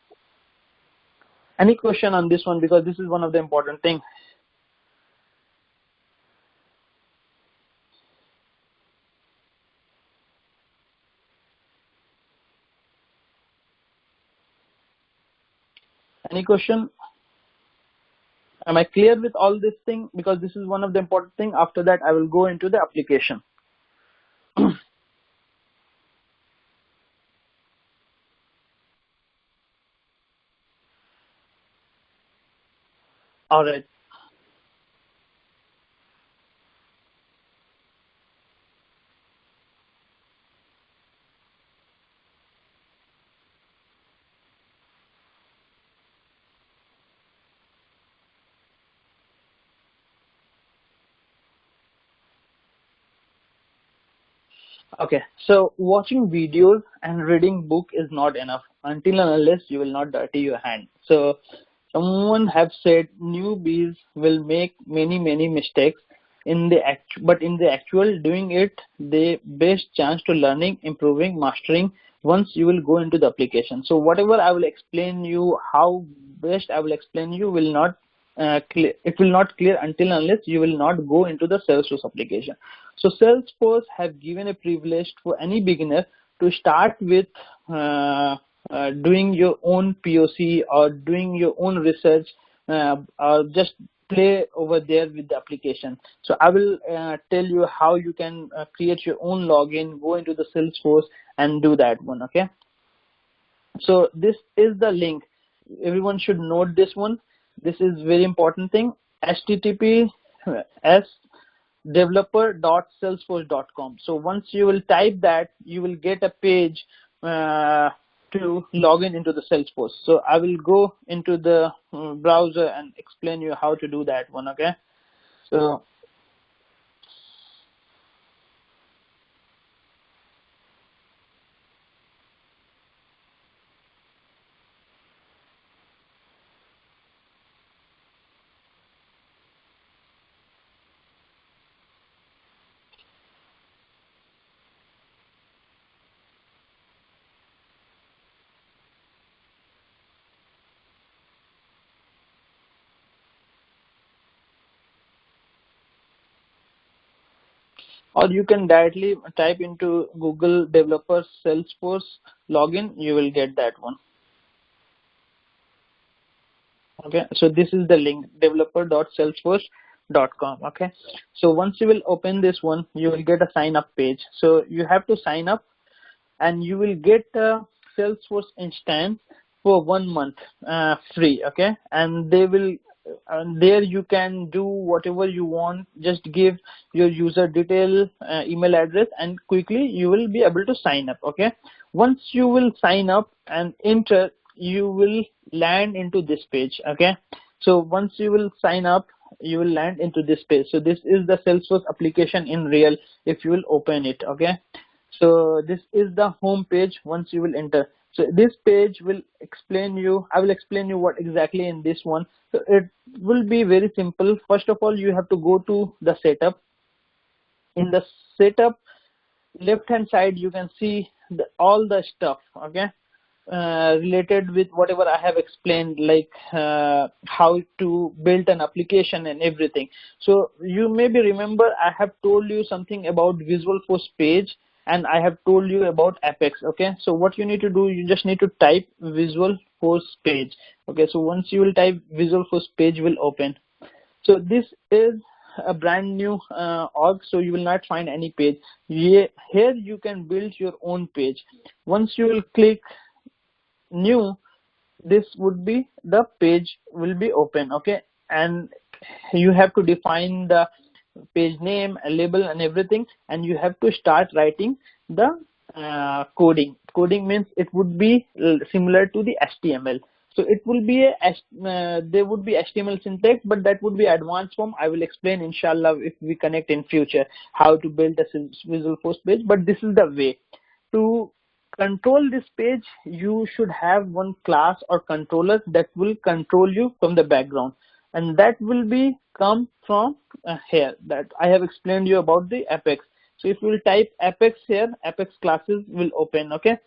Any question on this one, because this is one of the important things. Any question? Am I clear with all this thing? Because this is one of the important thing. After that, I will go into the application. All right. Okay, so watching videos and reading book is not enough until and unless you will not dirty your hand. So someone have said newbies will make many mistakes but in the actual doing it, the best chance to learning, improving, mastering once you will go into the application. So whatever I will explain you, how best I will explain you will not clear. It will not clear until unless you will not go into the Salesforce application. So Salesforce have given a privilege for any beginner to start with doing your own POC or doing your own research, or just play over there with the application. So I will tell you how you can create your own login, go into the Salesforce and do that one. Okay. So this is the link. Everyone should note this one. This is very important thing. https developer.salesforce.com. So once you will type that, you will get a page to log in into the Salesforce. So I will go into the browser and explain you how to do that one. Okay. So or you can directly type into Google developer Salesforce login, you will get that one. Okay, so this is the link, developer.salesforce.com. okay, so once you will open this one, you will get a sign up page. So you have to sign up and you will get a Salesforce instance for 1 month free. Okay, and they will there you can do whatever you want. Just give your user detail, email address, and quickly you will be able to sign up. Okay, once you will sign up and enter, you will land into this page. Okay, so once you will sign up, you will land into this page. So this is the Salesforce application in real if you will open it. Okay, so this is the home page once you will enter. So this page will explain you, I will explain you what exactly in this one. So it will be very simple. First of all, you have to go to the setup. In the setup, left hand side, you can see all the stuff, okay, related with whatever I have explained, like how to build an application and everything. So you maybe remember I have told you something about Visualforce Page, and I have told you about Apex. Okay, so what you need to do, you just need to type Visualforce Page. Okay, so once you will type, Visualforce Page will open. So this is a brand new org, so you will not find any page. Here you can build your own page. Once you will click new, this would be the page will be open. Okay, and you have to define the page name, a label and everything, and you have to start writing the coding. Coding means it would be similar to the HTML. So it will be there would be HTML syntax, but that would be advanced form. I will explain inshallah if we connect in future how to build a Visualforce page. But this is the way to control this page. You should have one class or controller that will control you from the background, and that will be come from here that I have explained you about the Apex. So if you will type Apex here, Apex classes will open. Okay,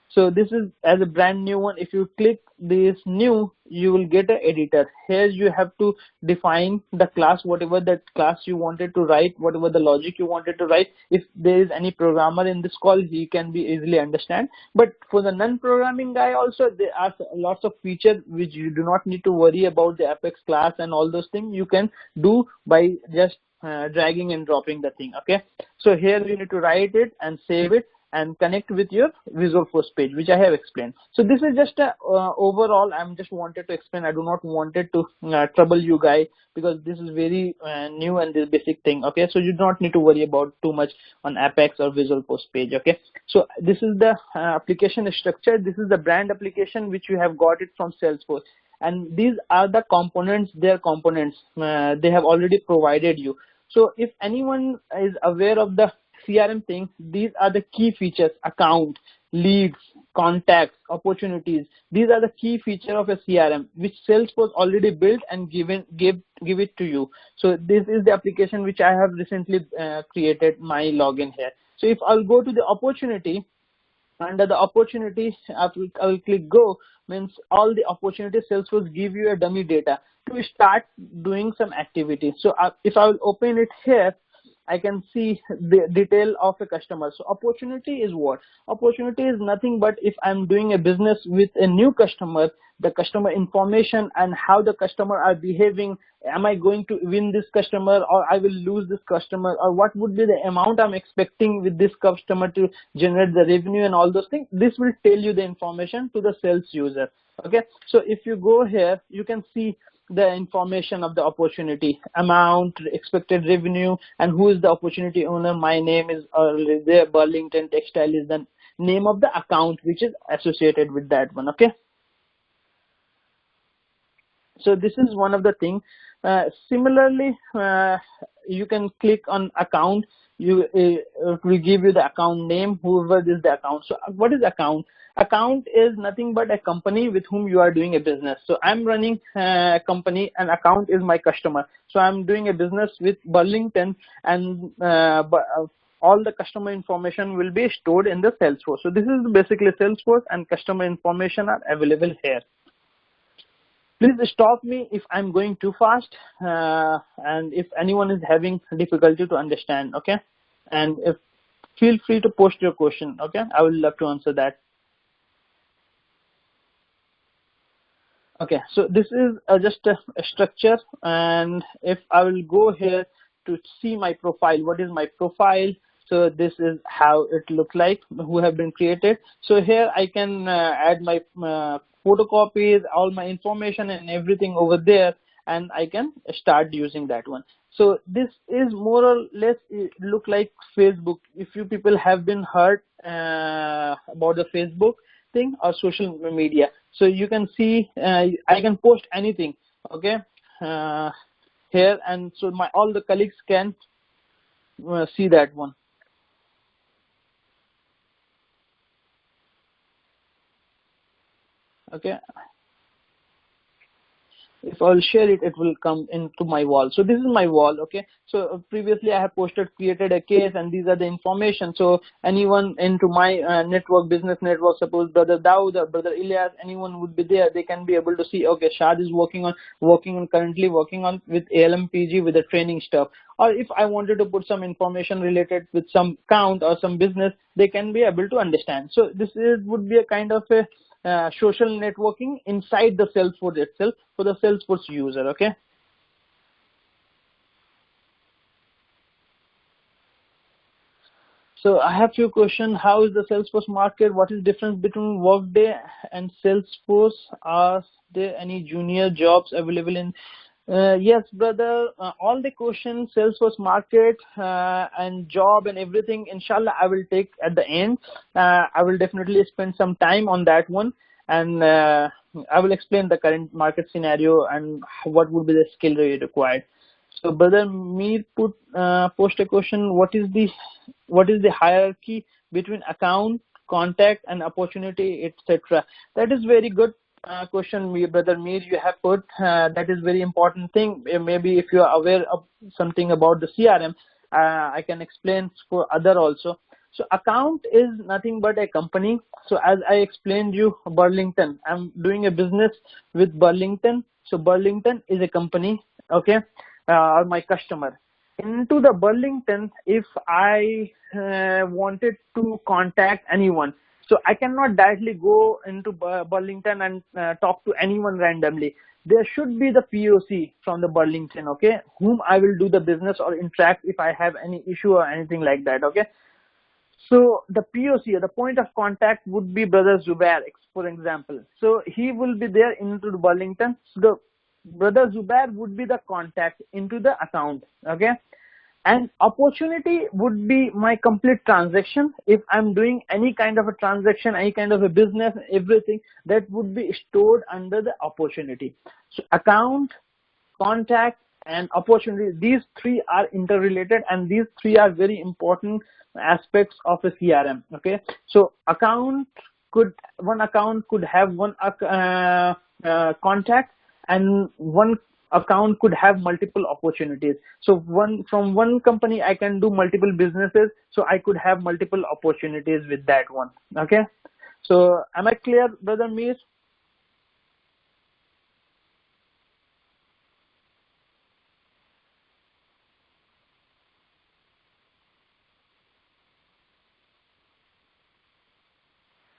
so this is as a brand new one. If you click this new, you will get an editor. Here you have to define the class, whatever that class you wanted to write, whatever the logic you wanted to write. If there is any programmer in this call, he can be easily understand. But for the non-programming guy also, there are lots of features which you do not need to worry about the Apex class and all those things. You can do by just dragging and dropping the thing. Okay, so here you need to write it and save it and connect with your Visualforce page, which I have explained. So this is just a overall. I'm just wanted to explain. I do not wanted to trouble you guys, because this is very new and this basic thing. Okay, so you do not need to worry about too much on Apex or Visualforce page. Okay, so this is the application structure. This is the brand application which you have got it from Salesforce, and these are the components. Their components they have already provided you. So if anyone is aware of the CRM thing, these are the key features: account, leads, contacts, opportunities. These are the key feature of a CRM which Salesforce already built and give it to you. So this is the application which I have recently created my login here. So if I'll go to the opportunity, under the opportunity, I will click go, means all the opportunities Salesforce give you a dummy data to start doing some activity. So if I will open it here, I can see the detail of a customer. So opportunity is what? Opportunity is nothing but if I'm doing a business with a new customer, the customer information and how the customer are behaving. Am I going to win this customer, or I will lose this customer, or what would be the amount I'm expecting with this customer to generate the revenue and all those things. This will tell you the information to the sales user. Okay, so if you go here, you can see the information of the opportunity, amount, expected revenue, and who is the opportunity owner. My name is there. Burlington Textile is the name of the account which is associated with that one. Okay, so this is one of the things. Similarly, you can click on account. It will give you the account name, whoever is the account. So what is account? Account is nothing but a company with whom you are doing a business. So I'm running a company, and account is my customer. So I'm doing a business with Burlington, and all the customer information will be stored in the Salesforce. So this is basically Salesforce, and customer information are available here. Please stop me if I'm going too fast, and if anyone is having difficulty to understand. Okay, and feel free to post your question. Okay, I would love to answer that. Okay, so this is just a structure, and if I will go here to see my profile, what is my profile? So this is how it looks like, who have been created. So here I can add my photocopies, all my information and everything over there, and I can start using that one. So this is more or less look like Facebook. If you people have been heard about the Facebook thing or social media, So you can see I can post anything, okay, here, and so all the colleagues can see that one. Okay, if I'll share it, it will come into my wall. So this is my wall. Okay, so previously I have created a case, and these are the information. So anyone into my network, business network, suppose brother Dawood or brother Ilyas, anyone would be there, they can be able to see, okay, Saad is currently working on with ALMPG with the training stuff. Or if I wanted to put some information related with some count or some business, they can be able to understand. So this would be a kind of a social networking inside the Salesforce itself for the Salesforce user. Okay. So I have few questions. How is the Salesforce market? What is difference between Workday and Salesforce? Are there any junior jobs available in? Yes, brother. All the questions, Salesforce market and job and everything, inshallah, I will take at the end. I will definitely spend some time on that one, and I will explain the current market scenario and what would be the skill required. So brother Mir post a question. What is the hierarchy between account, contact, and opportunity, etc.? That is very good question, brother Mir. You have put that is very important thing. Maybe if you are aware of something about the CRM, I can explain for other also. So account is nothing but a company. So as I explained you, Burlington, I'm doing a business with Burlington. So Burlington is a company. Okay. Or my customer. Into the Burlington, if I wanted to contact anyone, so I cannot directly go into Burlington and talk to anyone randomly. There should be the POC from the Burlington, okay, whom I will do the business or interact if I have any issue or anything like that, okay. So the POC, the point of contact, would be brother Zubair, for example. So he will be there into the Burlington. So the brother Zubair would be the contact into the account, okay. And opportunity would be my complete transaction. If I'm doing any kind of a transaction, any kind of a business, everything that would be stored under the opportunity. So account, contact, and opportunity, these three are interrelated, and these three are very important aspects of a CRM. Okay, so one account could have one contact, and one account could have multiple opportunities. So from one company I can do multiple businesses, so I could have multiple opportunities with that one. Okay, so am I clear, brother Mir?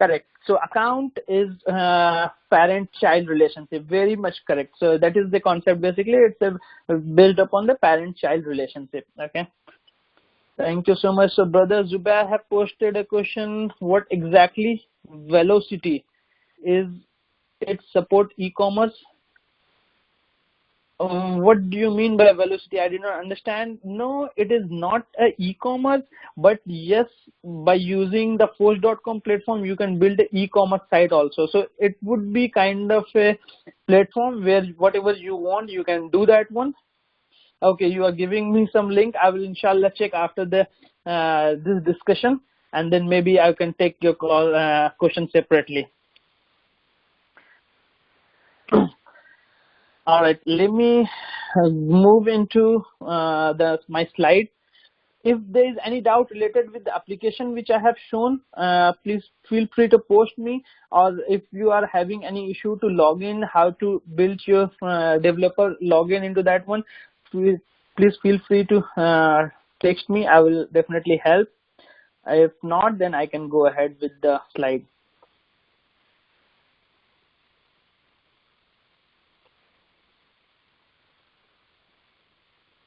Correct. So account is parent-child relationship. Very much correct. So that is the concept. Basically, it's built upon the parent-child relationship. Okay. Thank you so much. So brother Zubair have posted a question. What exactly velocity is? It support e-commerce? What do you mean by velocity? I did not understand. No, it is not a e-commerce, but yes, by using the Force.com platform, you can build an e-commerce site also. So it would be kind of a platform where whatever you want, you can do that one. Okay, you are giving me some link. I will inshallah check after the this discussion, and then maybe I can take your call question separately. All right, let me move into my slide. If there is any doubt related with the application which I have shown, please feel free to post me, or if you are having any issue to log in, how to build your developer login into that one, please feel free to text me. I will definitely help. If not, then I can go ahead with the slide.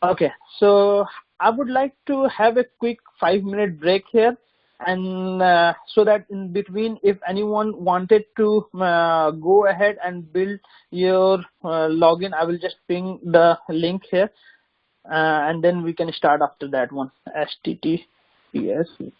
Okay, so I would like to have a quick 5-minute break here, and so that in between, if anyone wanted to go ahead and build your login, I will just ping the link here, and then we can start after that one. HTTPS.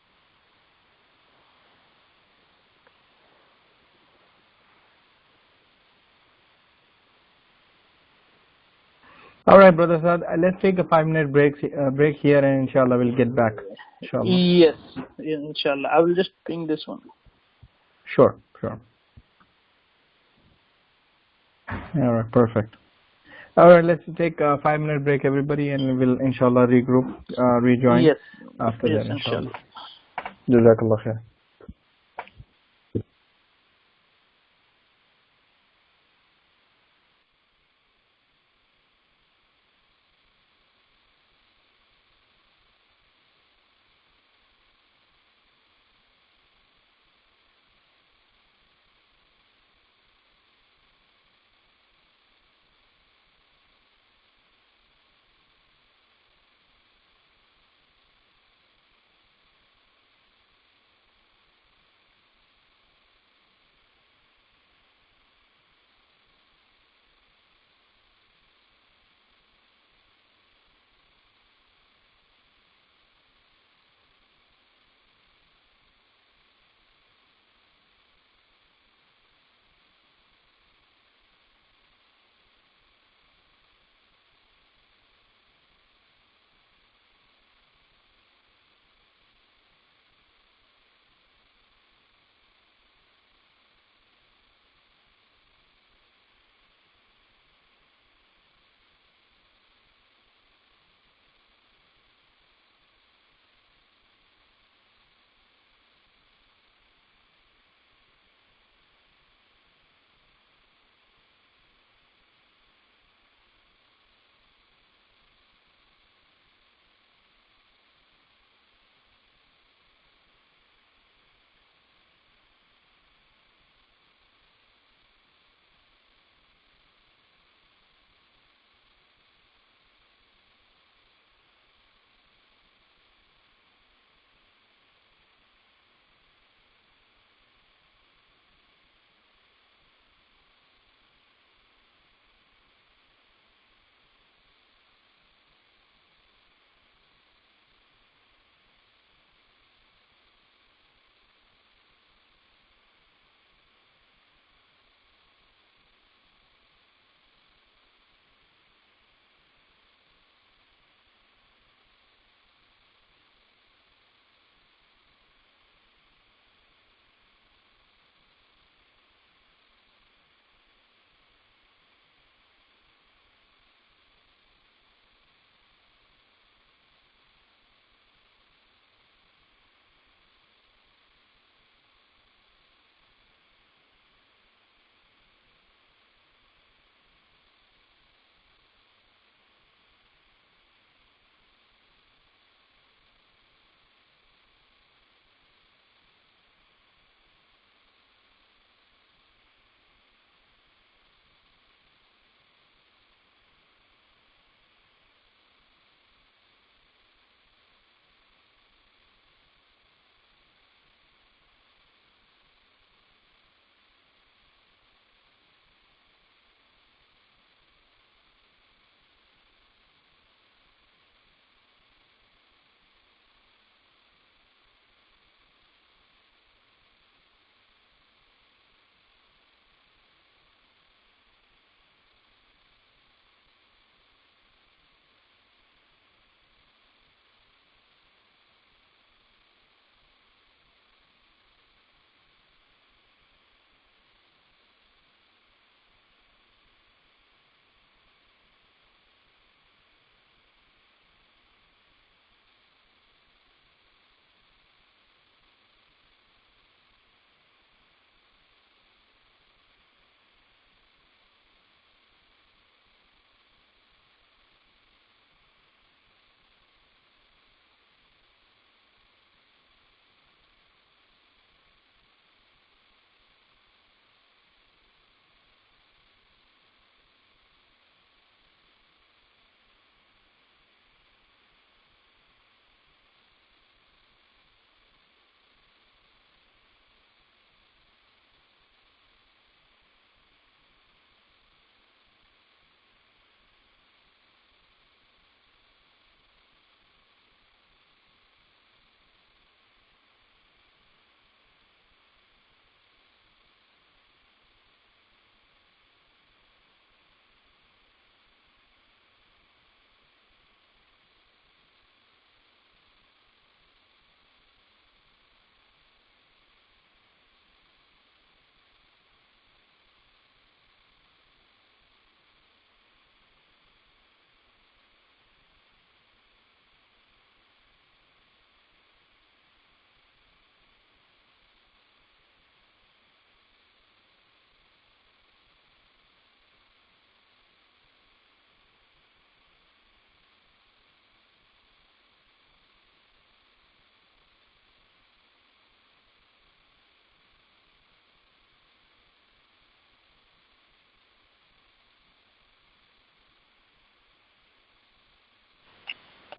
All right, brother Saad, let's take a 5 minute break here, and inshallah we'll get back. Inshallah. Yes, inshallah. I will just ping this one. Sure. All right, perfect. All right, let's take a 5 minute break, everybody, and we'll inshallah regroup, rejoin Yes, after yes, that, inshallah. inshallah. Jazakallah khair.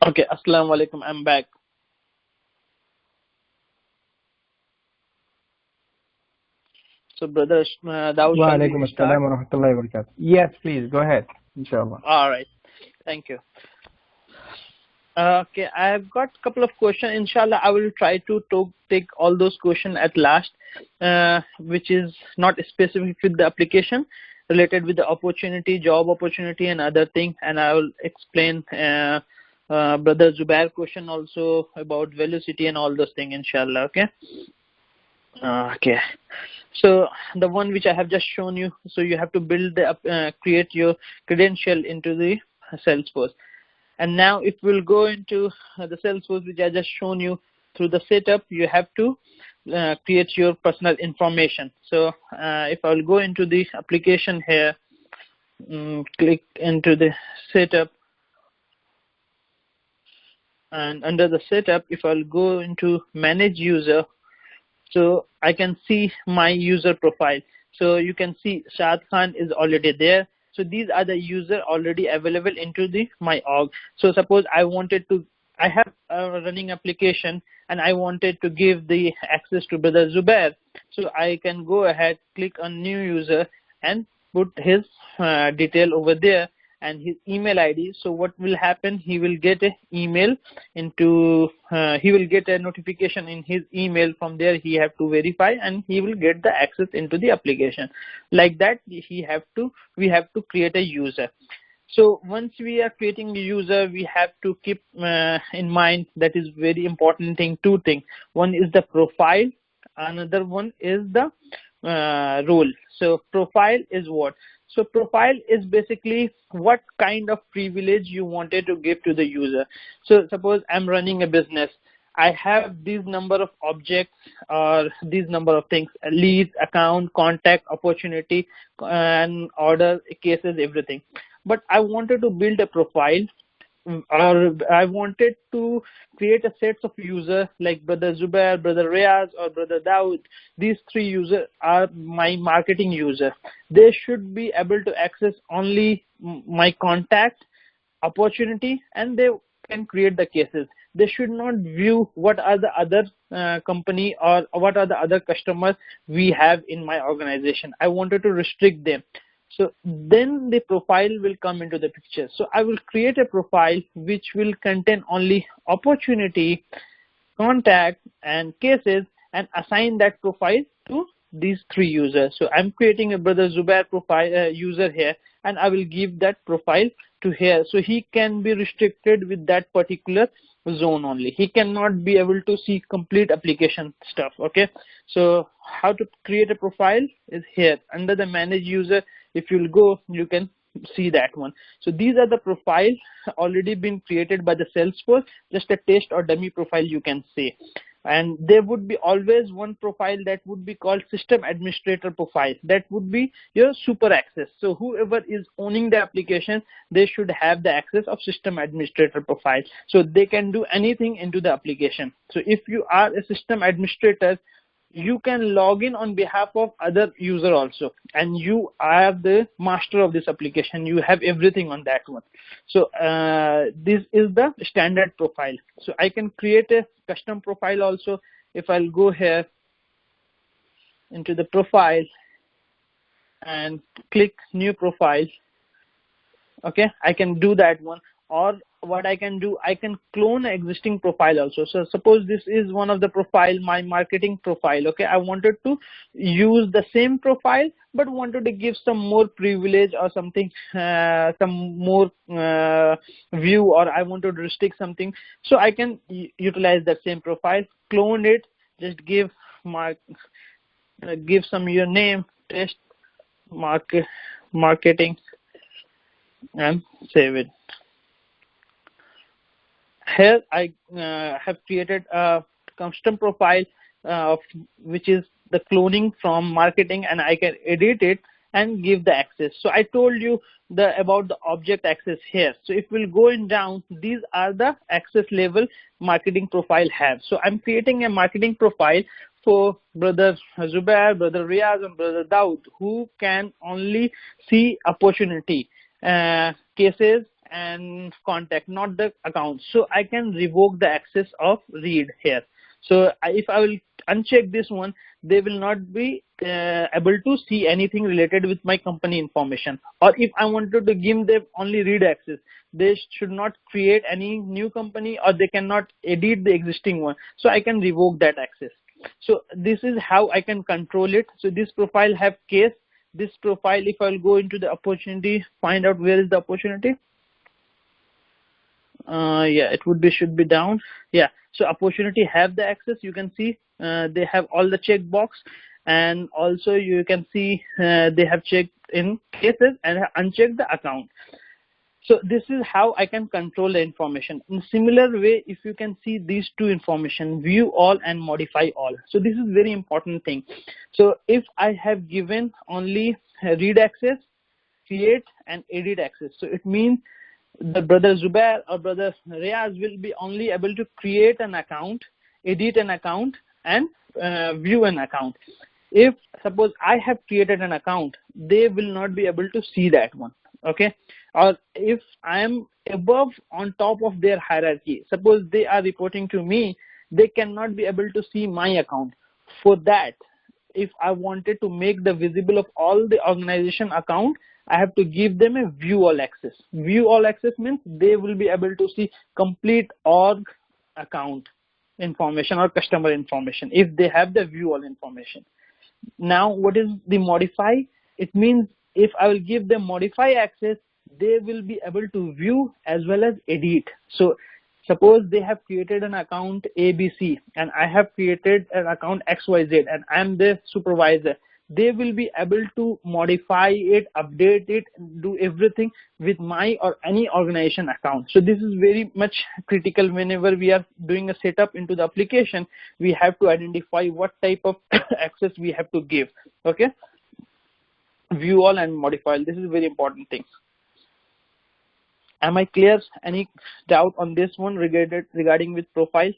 Okay, Assalamu alaikum. I'm back. So, brother Daud, Wa shall we alaikum start? assalam wa rahmatullahi wa barakatuh. Yes, please go ahead. Inshallah. All right. Thank you. Okay, I have got a couple of questions. Inshallah, I will try to take all those questions at last, which is not specific with the application, related with the opportunity, job opportunity, and other thing. And I will explain Brother Zubair question also about velocity and all those things. Inshallah. Okay. Okay. So the one which I have just shown you. So you have to build the create your credential into the Salesforce. And now if we'll go into the Salesforce, which I just shown you through the setup, you have to create your personal information. So if I'll go into the application here, click into the setup, and under the setup, if I'll go into manage user, so I can see my user profile. So you can see Saad Khan is already there. So these are the user already available into the my org. So suppose I have a running application and I wanted to give the access to Brother Zubair. So I can go ahead, click on new user and put his detail over there and his email ID. So what will happen? He will get a email into, he will get a notification in his email. From there he have to verify and he will get the access into the application. Like that, we have to create a user. So once we are creating a user, we have to keep in mind that is very important thing, two things. One is the profile, another one is the role. So profile is what? So profile is basically what kind of privilege you wanted to give to the user. So suppose I'm running a business. I have these number of objects or these number of things, leads, account, contact, opportunity, and order, cases, everything. But I wanted to build a profile, or I wanted to create a set of users like Brother Zubair, Brother Riaz, or Brother Daud. These three users are my marketing user. They should be able to access only my contact, opportunity, and they can create the cases. They should not view what are the other company or what are the other customers we have in my organization. I wanted to restrict them. So then the profile will come into the picture. So I will create a profile which will contain only opportunity, contact, and cases, and assign that profile to these three users. So I'm creating a Brother Zubair profile user here, and I will give that profile to here. So he can be restricted with that particular zone only. He cannot be able to see complete application stuff. Okay. So how to create a profile is here under the manage user. If you'll go, you can see that one. So these are the profiles already been created by the Salesforce, just a test or dummy profile you can say. And there would be always one profile that would be called system administrator profile. That would be your super access. So whoever is owning the application, they should have the access of system administrator profile. So they can do anything into the application. So if you are a system administrator, you can log in on behalf of other user also, and you are the master of this application. You have everything on that one. So this is the standard profile. So I can create a custom profile also. If I'll go here into the profile and click new profile, okay, I can do that one. Or what I can do, I can clone an existing profile also. So suppose this is one of the profile, my marketing profile. Okay, I wanted to use the same profile, but wanted to give some more privilege or something, some more view, or I wanted to restrict something. So I can utilize that same profile, clone it, just give some your name, test marketing, and save it. Here I have created a custom profile which is the cloning from marketing, and I can edit it and give the access. So I told you about the object access here. So if we'll go in down, these are the access level marketing profile have. So I'm creating a marketing profile for Brother Zubair, Brother Riaz, and Brother Daud, who can only see opportunity, cases, and contact, not the account. So I can revoke the access of read here. So if I will uncheck this one, they will not be able to see anything related with my company information. Or if I wanted to give them only read access, they should not create any new company, or they cannot edit the existing one. So I can revoke that access. So this is how I can control it. So this profile have case. This profile, if I'll go into the opportunity, find out where is the opportunity. Yeah, it would be, should be down. Yeah, so opportunity have the access. You can see they have all the checkbox, and also you can see they have checked in cases and have unchecked the account. So this is how I can control the information. In similar way, if you can see these two information, view all and modify all. So this is very important thing. So if I have given only read access, create and edit access, so it means the brother Zubair or brother Riaz will be only able to create an account, edit an account, and view an account. If suppose I have created an account, they will not be able to see that one. Okay, or if I am above on top of their hierarchy, suppose they are reporting to me, they cannot be able to see my account. For that, if I wanted to make the visible of all the organization account, I have to give them a view all access. View all access means they will be able to see complete org account information or customer information if they have the view all information. Now what is the modify? It means if I will give them modify access, they will be able to view as well as edit. So suppose they have created an account ABC and I have created an account XYZ and I am the supervisor. They will be able to modify it, update it, do everything with my or any organization account. So this is very much critical. Whenever we are doing a setup into the application, we have to identify what type of access we have to give. Okay, view all and modify. This is very important thing. Am I clear? Any doubt on this one regarding with profile?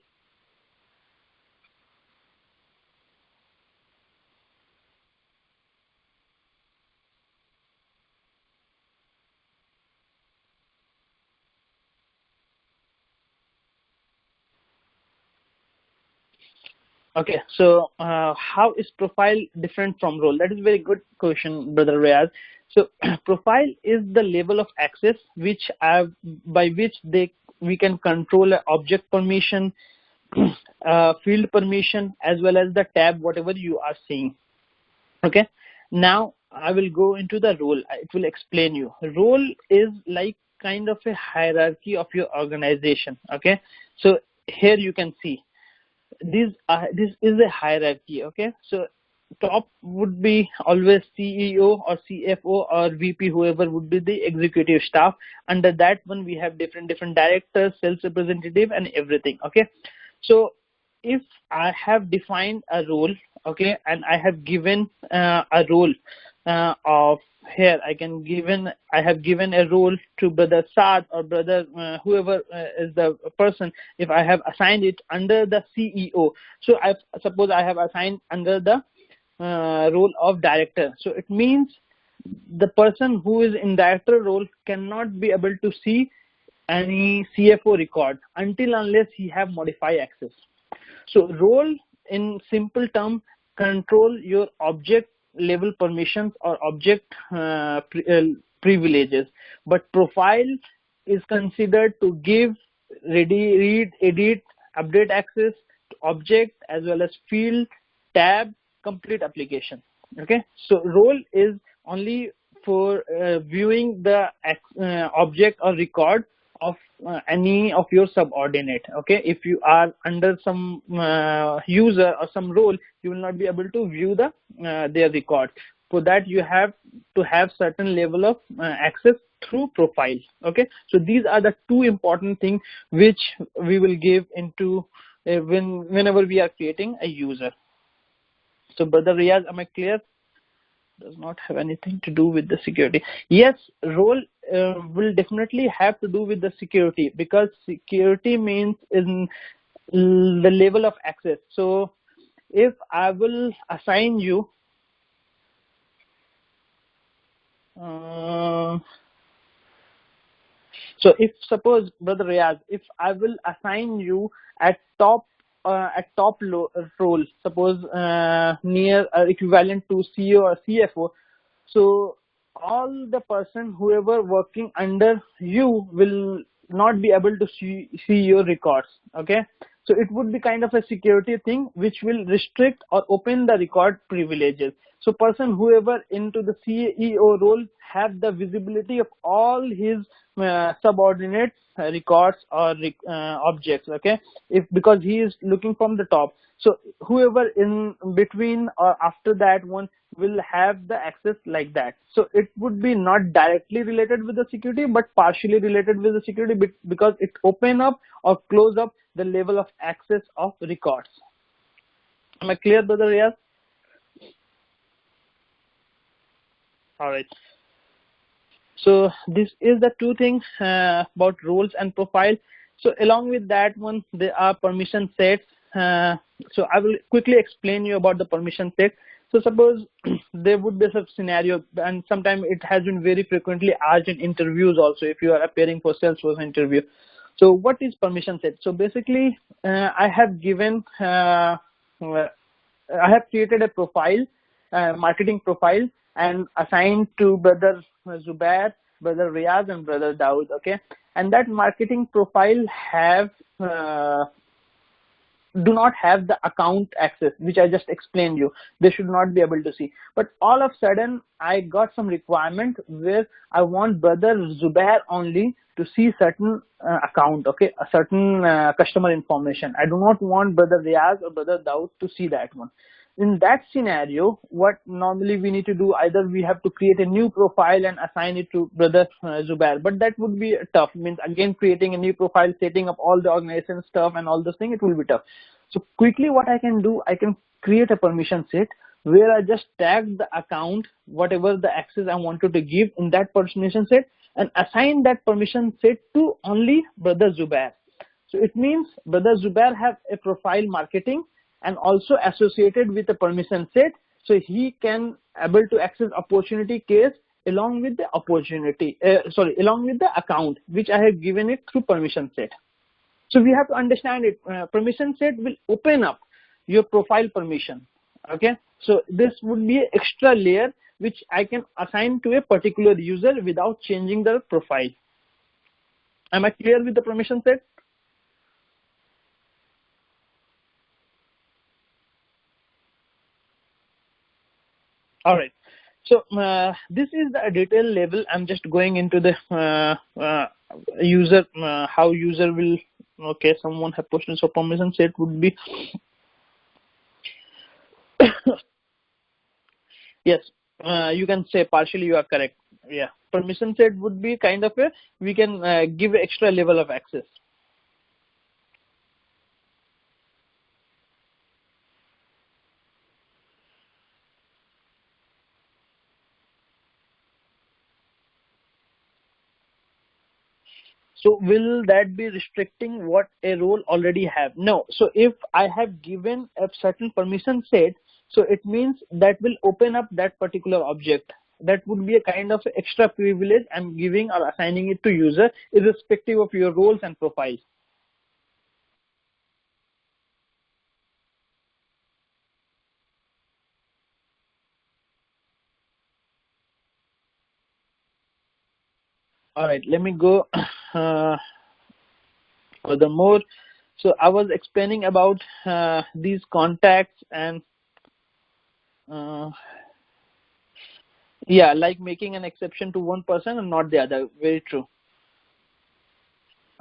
Okay, so how is profile different from role? That is a very good question, Brother Rayaz. So profile is the level of access which by which we can control an object permission, field permission, as well as the tab, whatever you are seeing. Okay, now I will go into the role. It will explain you. Role is like kind of a hierarchy of your organization. Okay, so here you can see this is a hierarchy. Okay, so top would be always CEO or CFO or VP, whoever would be the executive staff. Under that one we have different directors, sales representative, and everything. Okay, so if I have defined a role, okay, and I have given a role of here, I have given a role to brother Saad or brother whoever is the person. If I have assigned it under the CEO, so I suppose I have assigned under the role of director. So it means the person who is in director role cannot be able to see any CFO record until unless he have modify access. So role in simple term control your object level permissions or object privileges, but profile is considered to give read, edit, update access to object as well as field, tab, complete application. Okay, so role is only for viewing the object or record of any of your subordinate. Okay, if you are under some user or some role, you will not be able to view the their record. For that you have to have certain level of access through profile. Okay, so these are the two important things which we will give into whenever we are creating a user. So brother Riyaz, am I clear? Does not have anything to do with the security. Yes, role will definitely have to do with the security, because security means in the level of access. So if I will assign you So if suppose Brother Riyaz, if I will assign you at top role, suppose near equivalent to CEO or CFO, so all the person whoever working under you will not be able to see your records. Okay, so it would be kind of a security thing which will restrict or open the record privileges. So person whoever into the CEO role have the visibility of all his subordinates records or objects. Okay, if because he is looking from the top, so whoever in between or after that one will have the access like that. So it would be not directly related with the security but partially related with the security because it open up or close up the level of access of records. Am I clear, Brother Riyaz? All right. So this is the two things about roles and profile. So along with that one, there are permission sets. So I will quickly explain you about the permission set. So suppose there would be some scenario, and sometimes it has been very frequently asked in interviews also if you are appearing for Salesforce interview. So what is permission set? So basically, I have created a profile, marketing profile, and assigned to Brother Zubair, Brother Riyaz, and Brother Daud. Okay, and that marketing profile have do not have the account access, which I just explained you. They should not be able to see. But all of a sudden, I got some requirement where I want Brother Zubair only to see certain account, okay, a certain customer information. I do not want Brother Riyaz or Brother Daud to see that one. In that scenario, what normally we need to do, either we have to create a new profile and assign it to Brother Zubair, but that would be tough. Means again creating a new profile, setting up all the organization stuff and all those things, it will be tough. So quickly what I can do, I can create a permission set where I just tag the account, whatever the access I wanted to give in that permission set, and assign that permission set to only Brother Zubair. So it means Brother Zubair have a profile marketing and also associated with the permission set, so he can able to access opportunity case along with the along with the account which I have given it through permission set. So we have to understand it. Permission set will open up your profile permission. Okay, so this would be an extra layer which I can assign to a particular user without changing the profile. Am I clear with the permission set? All right. So this is the detail level. I'm just going into the user, how user will. Okay, someone have questions. So permission set would be yes. You can say partially. You are correct. Yeah, permission set would be kind of a we can give extra level of access. So will that be restricting what a role already have? No. So if I have given a certain permission set, so it means that will open up that particular object. That would be a kind of extra privilege I'm giving or assigning it to user irrespective of your roles and profiles. All right, let me go furthermore. So I was explaining about these contacts and yeah, like making an exception to one person and not the other. Very true.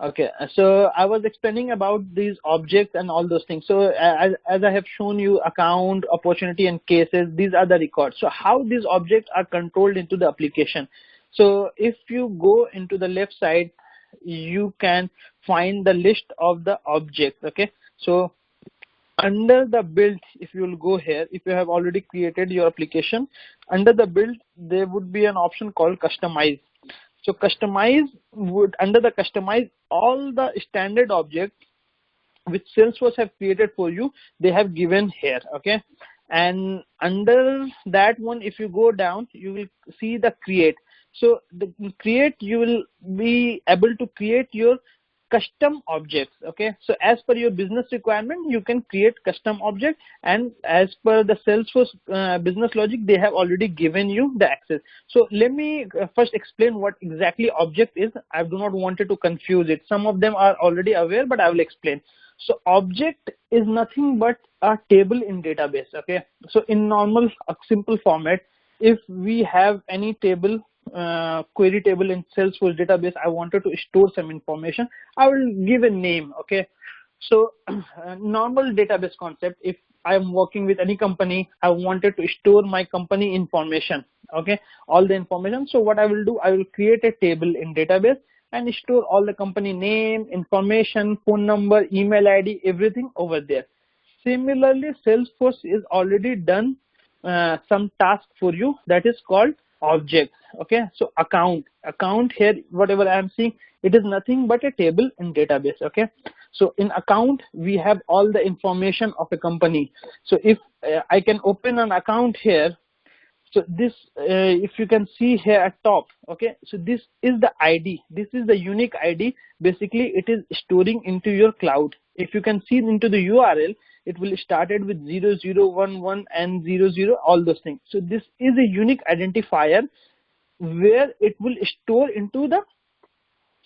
Okay, so I was explaining about these objects and all those things. So as I have shown you, account, opportunity, and cases, these are the records. So how these objects are controlled into the application. So if you go into the left side, you can find the list of the objects. Okay, so under the build, if you will go here, if you have already created your application, under the build, there would be an option called customize. So customize would, under the customize, all the standard objects which Salesforce have created for you, they have given here. Okay, and under that one, if you go down, you will see the create. So the create, you will be able to create your custom objects. Okay, so as per your business requirement, you can create custom object, and as per the Salesforce business logic, they have already given you the access. So let me first explain what exactly object is. I do not want to confuse it. Some of them are already aware, but I will explain. So object is nothing but a table in database. Okay, so in normal simple format, if we have any table, query table in Salesforce database, I wanted to store some information, I will give a name. Okay, so normal database concept, if I am working with any company, I wanted to store my company information. Okay, all the information. So what I will do, I will create a table in database and store all the company name, information, phone number, email ID, everything over there. Similarly, Salesforce is already done some task for you, that is called object. Okay, so account here, whatever I am seeing, it is nothing but a table in database. Okay, so in account we have all the information of a company. So if I can open an account here, so this if you can see here at top, okay, so this is the ID, this is the unique ID. Basically it is storing into your cloud. If you can see into the URL, it will started with 0011 and 00, all those things. So this is a unique identifier where it will store into the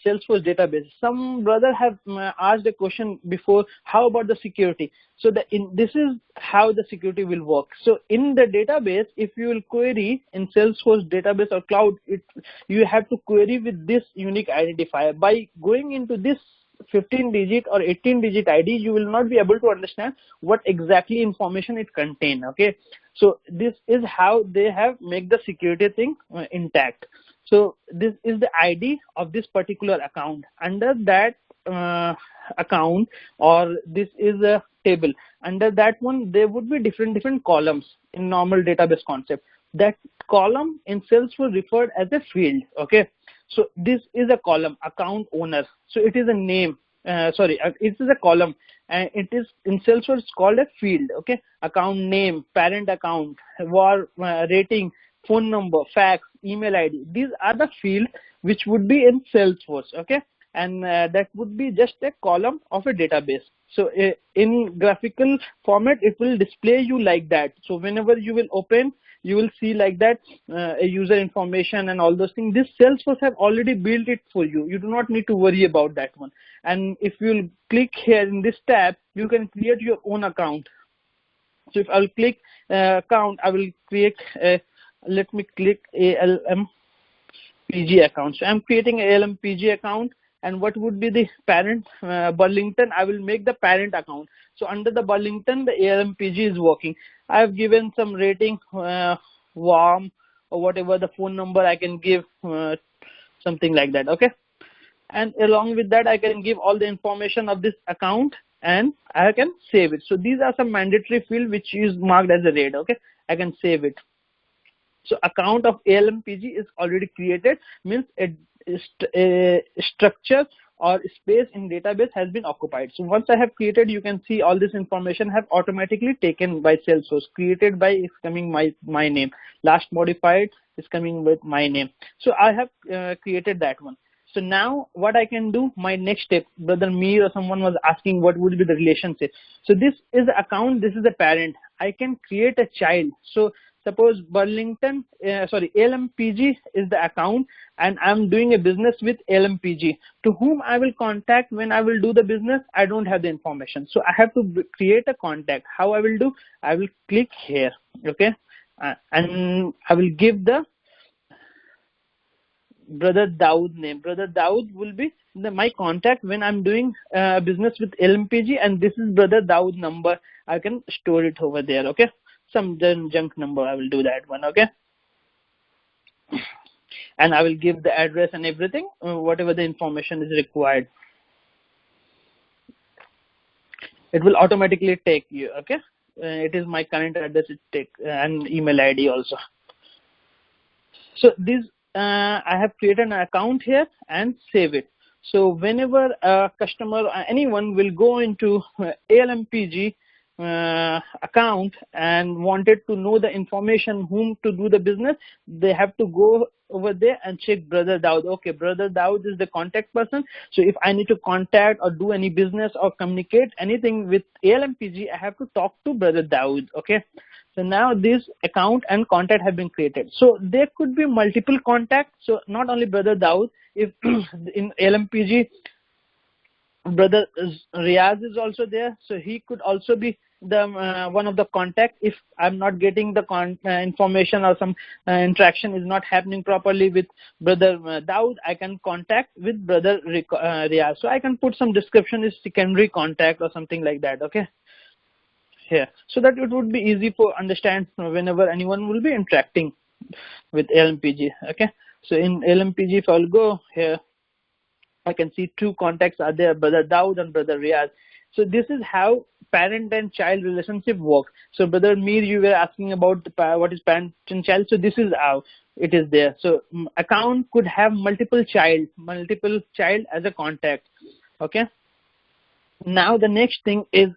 Salesforce database. Some brother have asked a question before, how about the security? So this is how the security will work. So in the database, if you will query in Salesforce database or cloud, you have to query with this unique identifier. By going into this 15-digit or 18-digit ID, you will not be able to understand what exactly information it contains. Okay, so this is how they have make the security thing intact. So this is the ID of this particular account. Under that account, or this is a table, under that one there would be different columns in normal database concept. That column in Salesforce referred as a field. Okay, so this is a column, account owner. So it is a name. It is a column, and it is in Salesforce called a field. Okay, account name, parent account, war rating, phone number, fax, email ID. These are the fields which would be in Salesforce. Okay, and that would be just a column of a database. So in graphical format, it will display you like that. So whenever you will open, you will see like that a user information and all those things. This Salesforce have already built it for you. You do not need to worry about that one. And if you will click here in this tab, you can create your own account. So if I will click account, I will create let me click ALMPG account. So I'm creating an ALMPG account, and what would be the parent? Burlington. I will make the parent account. So under the Burlington, the ALMPG is working. I have given some rating, warm, or whatever the phone number I can give, something like that. Okay, and along with that, I can give all the information of this account, and I can save it. So these are some mandatory field which is marked as a red. Okay, I can save it. So account of ALMPG is already created, means a structure or space in database has been occupied. So once I have created, you can see all this information have automatically taken by Salesforce. Created by is coming my name. Last modified is coming with my name. So I have created that one. So now what I can do, my next step, brother me or someone was asking what would be the relationship. So this is the account, this is the parent. I can create a child. So suppose Burlington, ALMPG is the account, and I'm doing a business with ALMPG. To whom I will contact when I will do the business, I don't have the information. So I have to create a contact. How I will do? I will click here, okay, and I will give the brother Daud name. Brother Daud will be my contact when I'm doing business with ALMPG, and this is brother Daud number. I can store it over there, okay. Some junk number, I will do that one, okay. And I will give the address and everything, whatever the information is required. It will automatically take you, okay. It is my current address, it take and email ID also. So this I have created an account here and save it. So whenever a customer or anyone will go into ALMPG, account and wanted to know the information whom to do the business, they have to go over there and check Brother Daud. Okay, Brother Daud is the contact person. So if I need to contact or do any business or communicate anything with ALMPG, I have to talk to Brother Daud. Okay. So now this account and contact have been created. So there could be multiple contacts. So not only Brother Daud, if in ALMPG, Brother Riaz is also there. So he could also be the one of the contact. If I'm not getting the information or some interaction is not happening properly with Brother Daud, I can contact with Brother Riaz. So I can put some description is secondary contact or something like that. Okay. Here, so that it would be easy for understand whenever anyone will be interacting with ALMPG. Okay, so in ALMPG, if I'll go here, I can see two contacts are there, Brother Daud and Brother Riaz. So this is how parent and child relationship work. So Brother Mir, you were asking about what is parent and child. So this is how it is there. So account could have multiple child as a contact. Okay. Now the next thing is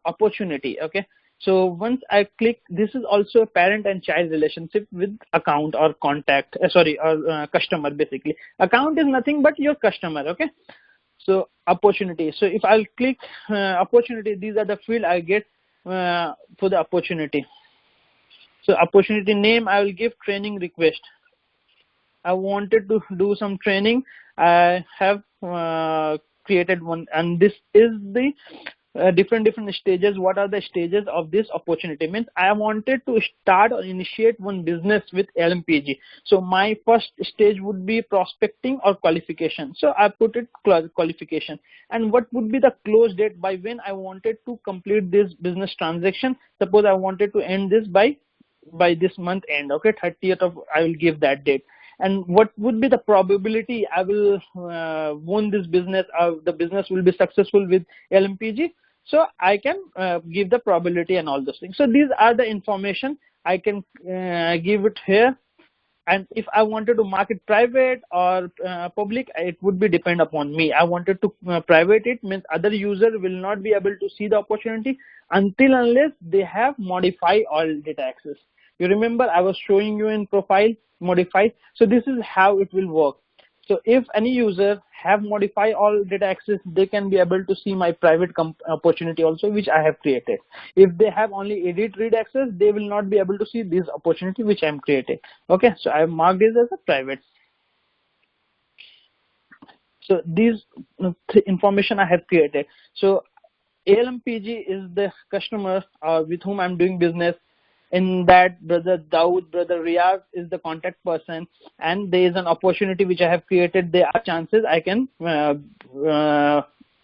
opportunity. Okay, so once I click, this is also a parent and child relationship with account or contact, customer. Basically account is nothing but your customer. Okay, so opportunity. So if I'll click opportunity, these are the field I get for the opportunity. So opportunity name, I will give training request. I wanted to do some training. I have created one, and this is the different stages. What are the stages of this opportunity? Means I wanted to start or initiate one business with ALMPG. So my first stage would be prospecting or qualification. So I put it qualification. And what would be the close date by when I wanted to complete this business transaction? Suppose I wanted to end this by this month end. Okay, 30th of, I will give that date. And what would be the probability I will win this business, the business will be successful with ALMPG? So I can give the probability and all those things. So these are the information I can give it here. And if I wanted to market private or public, it would be depend upon me. I wanted to private it, means other user will not be able to see the opportunity until unless they have modified all data access. You remember I was showing you in profile modify. So this is how it will work. So if any user have modified all data access, they can be able to see my private opportunity also, which I have created. If they have only edit read access, they will not be able to see this opportunity which I am creating. Okay, so I have marked this as a private. So these information I have created. So ALMPG is the customer with whom I'm doing business. In that, Brother Daud, Brother Riaz is the contact person, and there is an opportunity which I have created. There are chances I can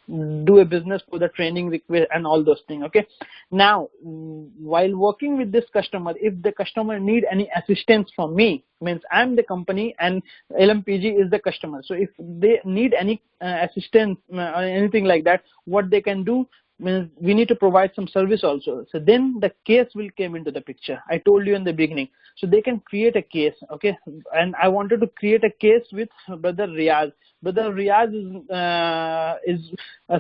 do a business for the training request and all those things. Okay. Now, while working with this customer, if the customer need any assistance from me, means I'm the company and ALMPG is the customer. So if they need any assistance or anything like that, what they can do, means we need to provide some service also. So then the case will come into the picture. I told you in the beginning. So they can create a case. Okay. And I wanted to create a case with Brother Riaz. Brother Riaz is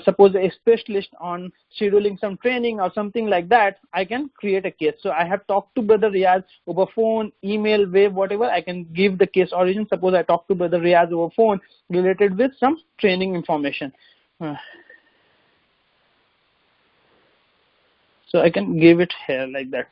suppose a specialist on scheduling some training or something like that. I can create a case. So I have talked to Brother Riaz over phone, email, web, whatever. I can give the case origin. Suppose I talk to Brother Riaz over phone related with some training information. So I can give it here like that.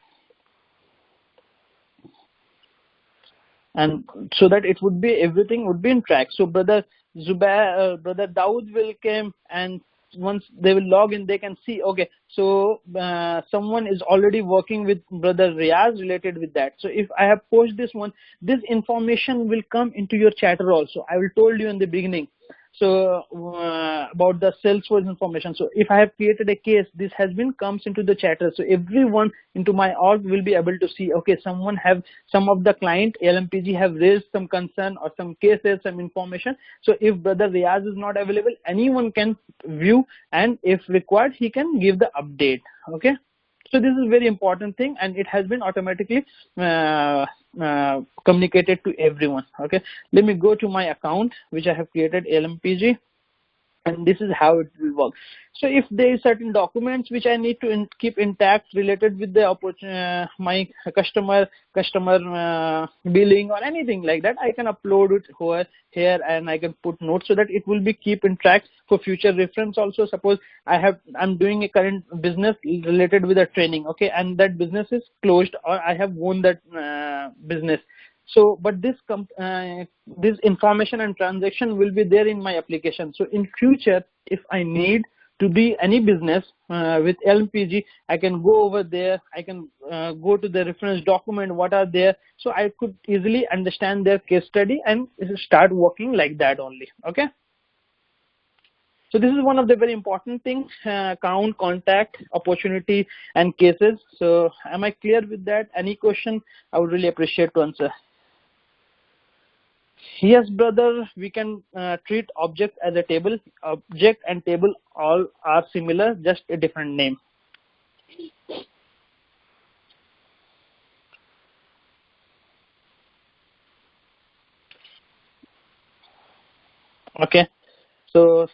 And so that it would be, everything would be in track. So Brother Zubair, Brother Daud will come, and once they will log in, they can see, okay, so someone is already working with Brother Riaz related with that. So if I have posted this one, this information will come into your chatter also. I will told you in the beginning. So about the Salesforce information. So if I have created a case, this has been comes into the chatter. So everyone into my org will be able to see, okay, some of the client ALMPG have raised some concern or some cases, some information. So if Brother Riaz is not available, anyone can view, and if required, he can give the update. Okay. So this is a very important thing, and it has been automatically communicated to everyone. Okay, let me go to my account which I have created, ALMPG, and this is how it will work. So if there is certain documents which I need to keep intact related with the my customer billing or anything like that, I can upload it here and I can put notes so that it will be keep in track for future reference. Also, suppose I'm doing a current business related with a training, okay, and that business is closed or I have won that business. So, but this information and transaction will be there in my application. So in future, if I need to be any business with ALMPG, I can go over there. I can go to the reference document, what are there. So I could easily understand their case study and start working like that only. Okay. So this is one of the very important things, count, contact, opportunity, and cases. So am I clear with that? Any question? I would really appreciate to answer. Yes, brother, we can treat object as a table. Object and table all are similar, just a different name. Okay, so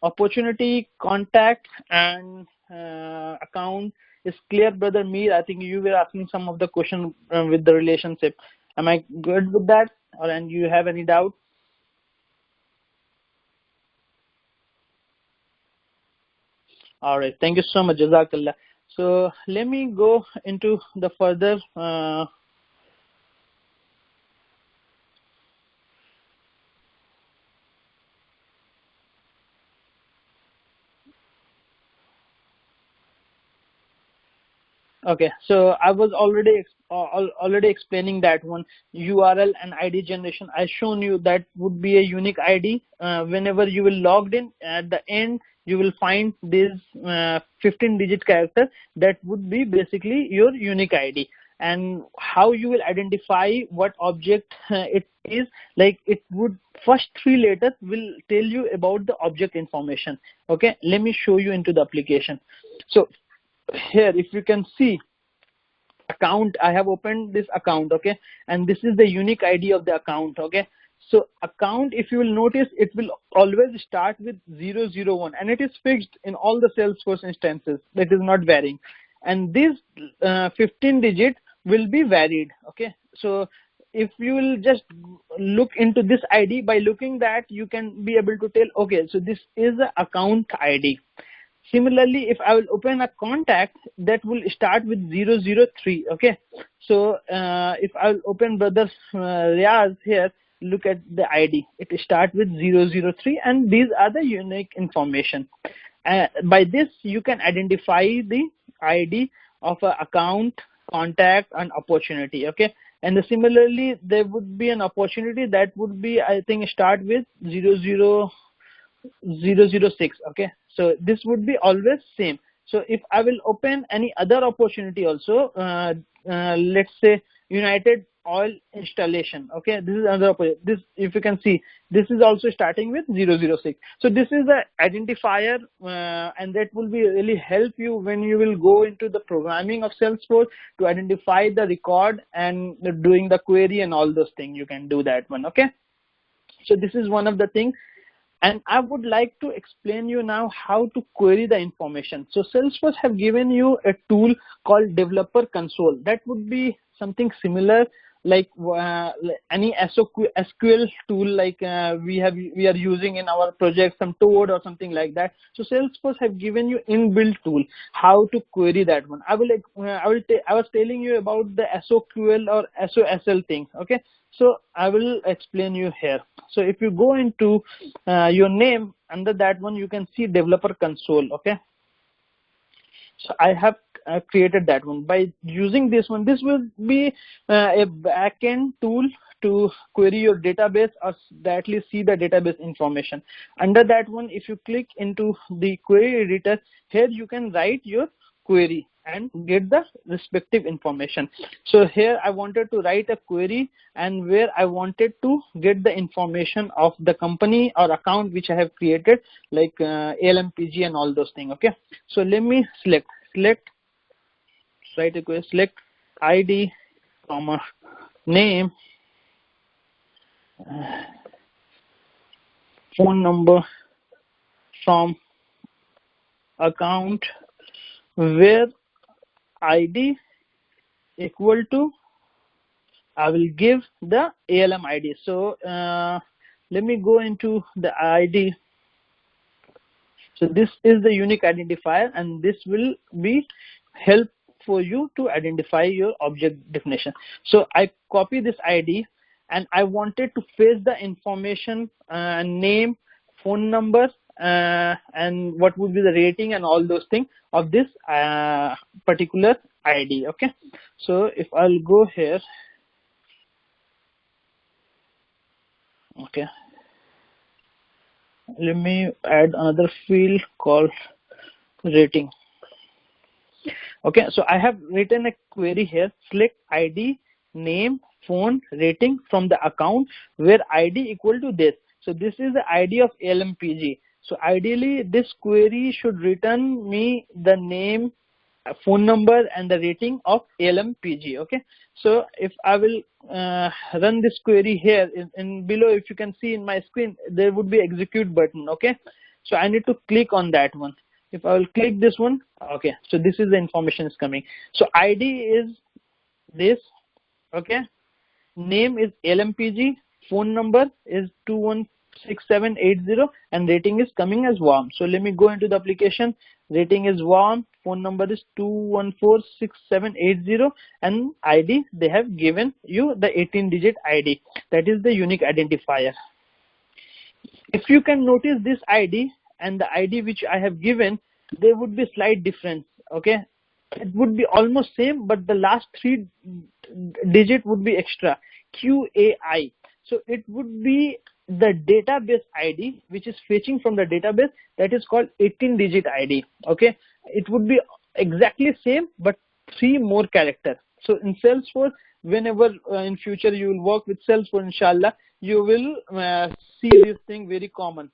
opportunity, contact, and account is clear, brother Mir. I think you were asking some of the question with the relationship. Am I good with that, or and you have any doubt? All right, thank you so much, Jazakallah. So let me go into the further. Okay, so I was already explaining that one, URL and ID generation. I shown you that would be a unique ID. Whenever you will logged in, at the end you will find this 15-digit character that would be basically your unique ID. And how you will identify what object it is, like it would first 3 letters will tell you about the object information. Okay, let me show you into the application. So here, if you can see account, I have opened this account, okay, and this is the unique ID of the account. Okay, so account, if you will notice, it will always start with 001, and it is fixed in all the Salesforce instances. That is not varying, and this 15 digit will be varied. Okay, so if you will just look into this ID, by looking that you can be able to tell, okay, so this is the account ID. Similarly, if I will open a contact, that will start with 003. Okay, so if I will open brother Riaz here, look at the ID. It starts with 003, and these are the unique information. By this, you can identify the ID of an account, contact, and opportunity. Okay, and similarly, there would be an opportunity that would be, I think, start with 006. Okay, so this would be always same. So if I will open any other opportunity also, let's say United Oil Installation. Okay, this is another opportunity. This, if you can see, this is also starting with 006. So this is the identifier, and that will be really help you when you will go into the programming of Salesforce to identify the record and doing the query and all those things. You can do that one. Okay, so this is one of the things. And I would like to explain you now how to query the information. So Salesforce have given you a tool called Developer Console. That would be something similar like any SQL tool like we are using in our project, some Toad or something like that. So Salesforce have given you inbuilt tool how to query that one. I was telling you about the SOQL or SOSL thing. Okay, so I will explain you here. So if you go into your name, under that one you can see Developer Console. Okay, so I have created that one. By using this one, this will be a backend tool to query your database or directly see the database information. Under that one, if you click into the query editor, here you can write your query and get the respective information. So here I wanted to write a query and where I wanted to get the information of the company or account which I have created, like ALMPG and all those things. Okay, so let me select, write a query, select ID, comma, name, phone number, from account where ID equal to, I will give the ALM ID. So let me go into the ID. So this is the unique identifier, and this will be help for you to identify your object definition. So I copy this ID, and I wanted to paste the information, name, phone number, and what would be the rating and all those things of this particular ID. Okay, so if I'll go here, okay, let me add another field called rating. Okay, so I have written a query here, select ID, name, phone, rating from the account where ID equal to this. So this is the ID of ALMPG. So ideally this query should return me the name, phone number and the rating of ALMPG. Okay, so if I will run this query here, in below, if you can see in my screen, there would be execute button. Okay, so I need to click on that one. If I will click this one, okay, so this is the information is coming. So ID is this, okay, name is LMPG, phone number is 216780, and rating is coming as warm. So let me go into the application. Rating is warm, phone number is 2146780, and ID, they have given you the 18-digit ID. That is the unique identifier. If you can notice this ID and the ID which I have given, there would be slight difference. Okay, it would be almost same, but the last 3 digit would be extra, QAI. So it would be the database ID which is fetching from the database, that is called 18-digit ID. Okay, it would be exactly same but 3 more characters. So in Salesforce, whenever in future you will work with Salesforce, inshallah, you will see this thing very common,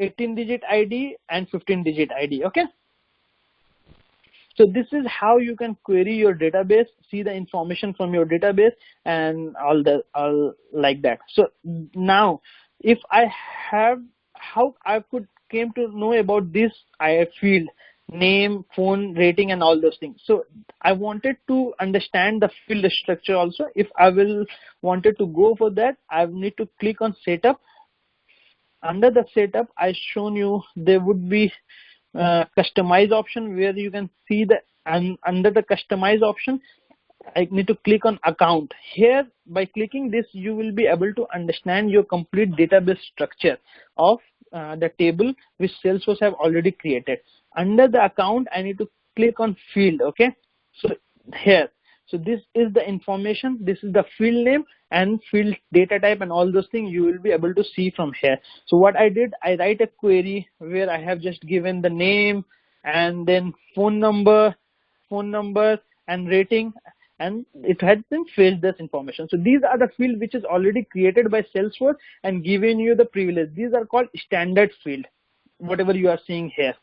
18-digit ID and 15-digit ID. Okay, so this is how you can query your database, see the information from your database, and all like that. So now, if I have, how I could came to know about this field, name, phone, rating, and all those things. So I wanted to understand the field structure also. If I will wanted to go for that, I need to click on setup. Under the setup, I shown you there would be customize option where you can see the, and under the customize option, I need to click on account. Here, by clicking this, you will be able to understand your complete database structure of the table which Salesforce have already created. Under the account, I need to click on field. Okay, so here, so this is the information, this is the field name and field data type and all those things you will be able to see from here. So what I did, I write a query where I have just given the name and then phone number and rating, and it has been filled this information. So these are the field which is already created by Salesforce and given you the privilege. These are called standard field, whatever you are seeing here.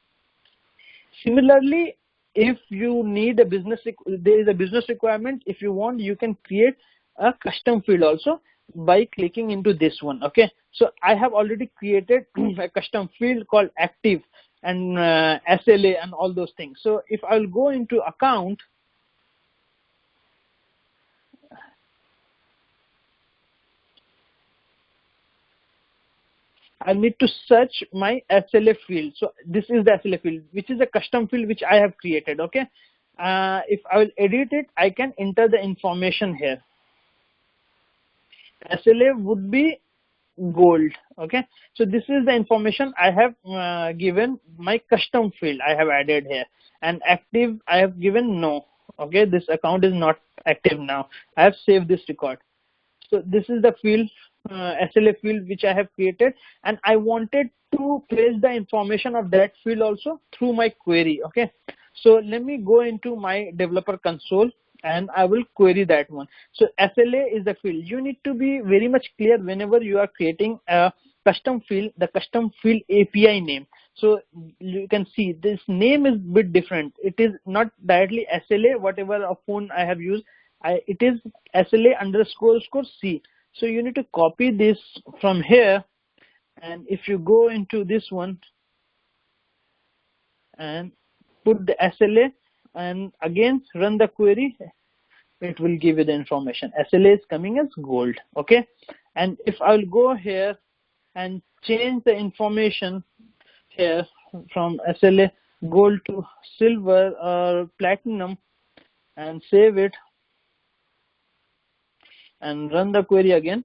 Similarly, if you need a business, there is a business requirement, if you want, you can create a custom field also by clicking into this one. Okay, so I have already created a custom field called active and SLA and all those things. So if I'll go into account, I need to search my SLA field. So this is the SLA field, which is a custom field which I have created. Okay, if I will edit it, I can enter the information here. SLA would be gold. Okay, so this is the information I have given. My custom field I have added here, and active I have given no. Okay, this account is not active now. I have saved this record. So this is the field, SLA field which I have created, and I wanted to place the information of that field also through my query. Okay, so let me go into my developer console and I will query that one. So SLA is the field. You need to be very much clear whenever you are creating a custom field, the custom field API name. So you can see this name is a bit different. It is not directly SLA, whatever a phone I have used. It is SLA_C. So you need to copy this from here, and if you go into this one, and put the SLA and again run the query. It will give you the information. SLA is coming as gold. Okay, and if I'll go here and change the information here from SLA gold to silver or platinum and save it and run the query again,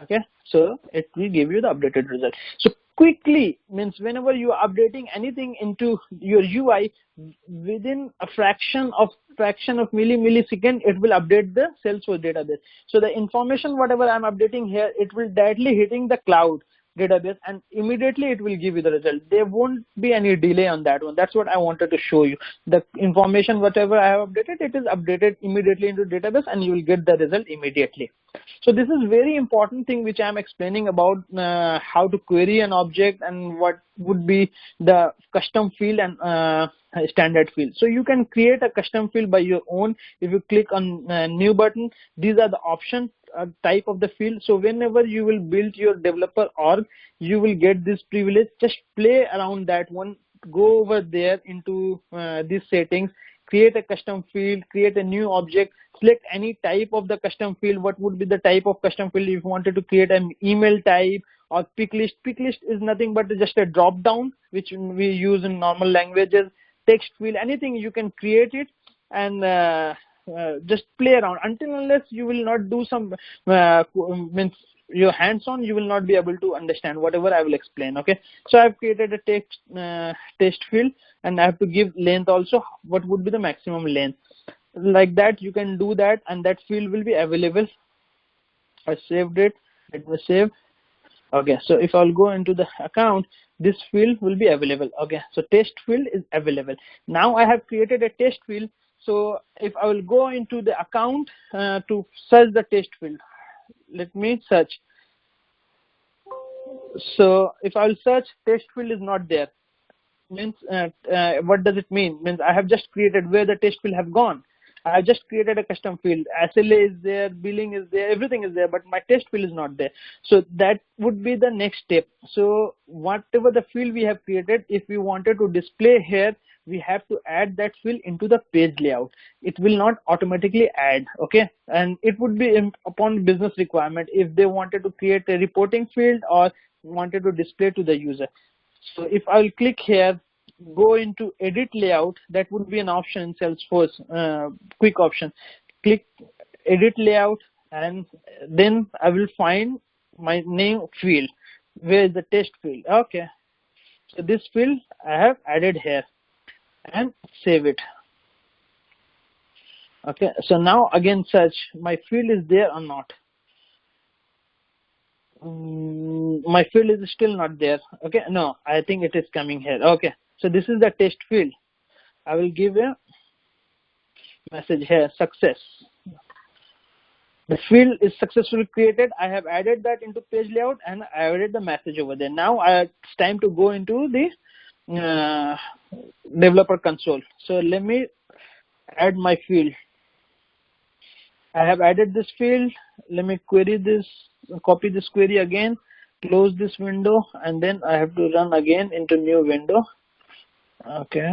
okay, so it will give you the updated result. So quickly means whenever you are updating anything into your UI, within a fraction of millisecond, it will update the Salesforce database. So the information whatever I'm updating here, it will directly hitting the cloud database and immediately it will give you the result. There won't be any delay on that one. That's what I wanted to show you. The information whatever I have updated, it is updated immediately into database and you will get the result immediately. So this is very important thing which I am explaining about how to query an object and what would be the custom field and standard field. So you can create a custom field by your own. If you click on new button, these are the options type of the field. So whenever you will build your developer org, you will get this privilege. Just play around that one, go over there into these settings, create a custom field, create a new object, select any type of the custom field. What would be the type of custom field? If you wanted to create an email type or pick list is nothing but just a drop down which we use in normal languages. Text field, anything you can create it and just play around until unless you will not do some means your hands on, you will not be able to understand whatever I will explain. Okay, so I've created a text field and I have to give length also. What would be the maximum length? Like that you can do that and that field will be available. I saved it. Let me save. Okay, so if I'll go into the account, this field will be available. Okay, so test field is available. Now I have created a test field. So if I will go into the account to search the test field, let me search. So if I will search, test field is not there. Means what does it mean? Means I have just created where the test field have gone. I just created a custom field. SLA is there, billing is there, everything is there, but my test field is not there. So that would be the next step. So whatever the field we have created, if we wanted to display here, we have to add that field into the page layout. It will not automatically add. Okay, and it would be upon business requirement if they wanted to create a reporting field or wanted to display to the user. So if I will click here, go into edit layout, that would be an option in Salesforce, quick option. Click edit layout and then I will find my name field. Where is the test field? Okay, so this field I have added here and save it. Okay, so now again search, my field is there or not? My field is still not there. Okay, no, I think it is coming here. Okay, so this is the test field. I will give a message here, success. The field is successfully created. I have added that into page layout and I added the message over there. Now it's time to go into the developer console. So let me add my field. I have added this field. Let me query this, copy this query again, close this window, and then I have to run again into new window. Okay.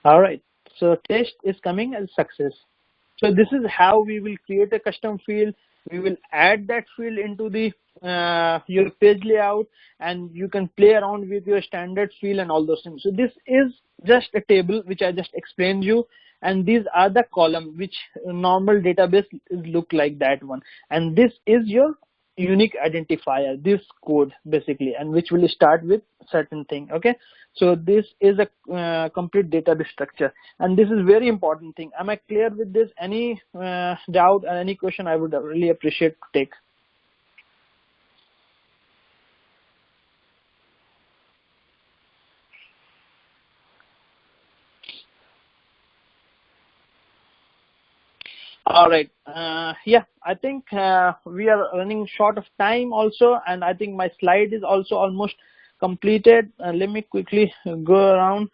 All right. So test is coming as success. So this is how we will create a custom field. We will add that field into the your page layout, and you can play around with your standard field and all those things. So this is just a table which I just explained you, and these are the column which normal database look like that one, and this is your unique identifier, this code basically, and which will start with certain thing. Okay, so this is a complete database structure, and this is very important thing. Am I clear with this? Any doubt or any question? I would really appreciate to take. All right. Yeah, I think we are running short of time also, and I think my slide is also almost completed. Let me quickly go around.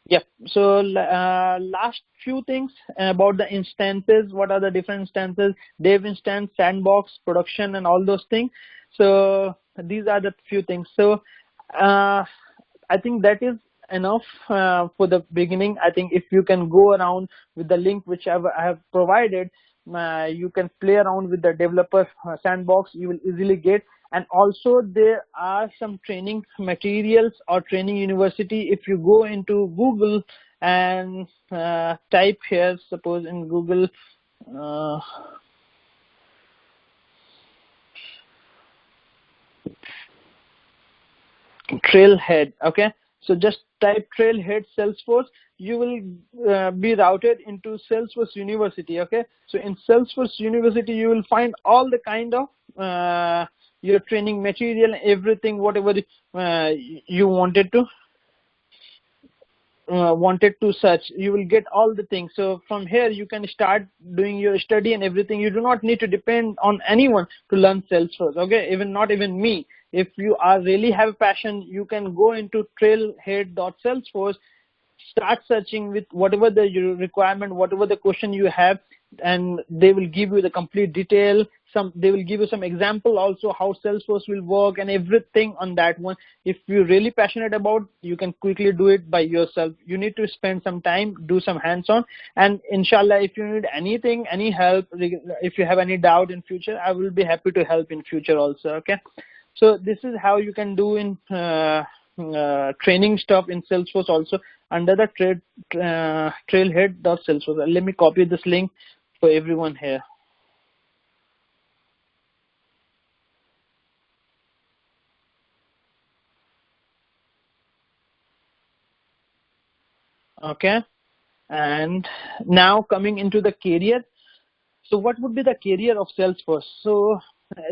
Yeah. So last few things about the instances. What are the different instances? Dev instance, sandbox, production, and all those things. So these are the few things. So I think that is enough for the beginning. I think if you can go around with the link which I have provided, you can play around with the developer sandbox. You will easily get. And also there are some training materials or training university. If you go into Google and type here, suppose in Google, uh, Trailhead. Okay, so just type Trailhead Salesforce. You will be routed into Salesforce University. Okay, so in Salesforce University you will find all the kind of your training material, everything, whatever you wanted to search. You will get all the things. So from here you can start doing your study and everything. You do not need to depend on anyone to learn Salesforce. Okay, not even me. If you are really have passion, you can go into trailhead.salesforce, start searching with whatever the your requirement, whatever the question you have, and they will give you the complete detail. They will give you some example also how Salesforce will work and everything on that one. If you're really passionate about, you can quickly do it by yourself. You need to spend some time, do some hands-on, and inshallah, if you need anything, any help, if you have any doubt in future, I will be happy to help in future also. Okay, so this is how you can do in training stuff in Salesforce also under the trailhead.salesforce. Let me copy this link for everyone here. Okay, and now coming into the career. So what would be the career of Salesforce? So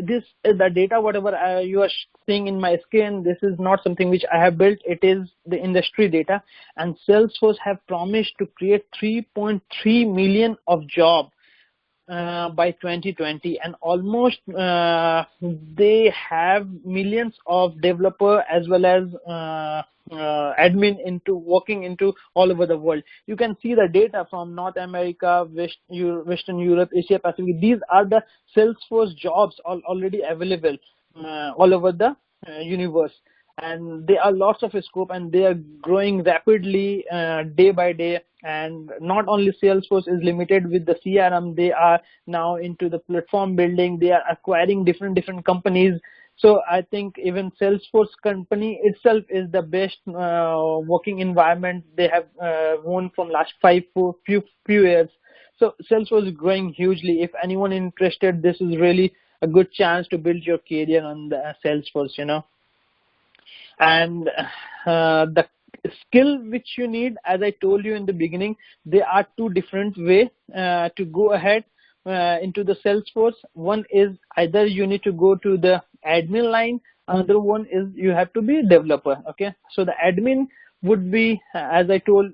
this is the data, whatever you are seeing in my screen. This is not something which I have built. It is the industry data, and Salesforce have promised to create 3.3 million of jobs by 2020, and almost they have millions of developer as well as admin into working into all over the world. You can see the data from North America, Western Europe, Asia Pacific. These are the Salesforce jobs already available all over the universe, and there are lots of scope, and they are growing rapidly day by day. And not only Salesforce is limited with the CRM, they are now into the platform building. They are acquiring different companies. So I think even Salesforce company itself is the best working environment they have won from last few years. So Salesforce is growing hugely. If anyone interested, this is really a good chance to build your career on the Salesforce, And the skill which you need, as I told you in the beginning, there are two different ways to go ahead into the Salesforce. One is either you need to go to the admin line. Another one is you have to be developer. Okay, so the admin would be, as I told,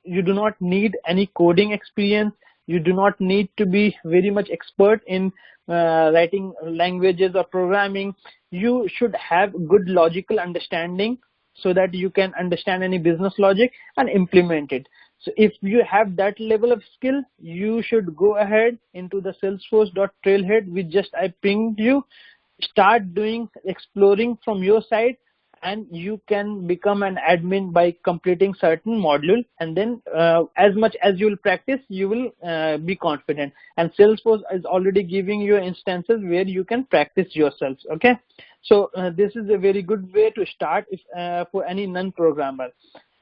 you do not need any coding experience. You do not need to be very much expert in writing languages or programming. You should have good logical understanding so that you can understand any business logic and implement it. So if you have that level of skill, you should go ahead into the Salesforce.trailhead, which just I pinged you. Start exploring from your side, and you can become an admin by completing certain module. And then as much as you will practice, you will be confident. And Salesforce is already giving you instances where you can practice yourself. Okay, so this is a very good way to start for any non-programmer.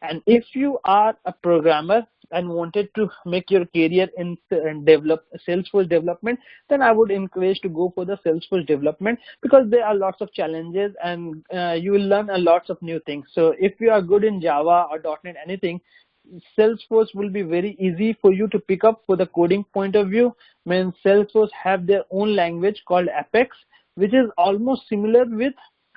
And if you are a programmer and wanted to make your career in Salesforce development, then I would encourage to go for the Salesforce development, because there are lots of challenges and you will learn a lots of new things. So if you are good in Java or .NET, anything, Salesforce will be very easy for you to pick up for the coding point of view. When Salesforce have their own language called Apex, which is almost similar with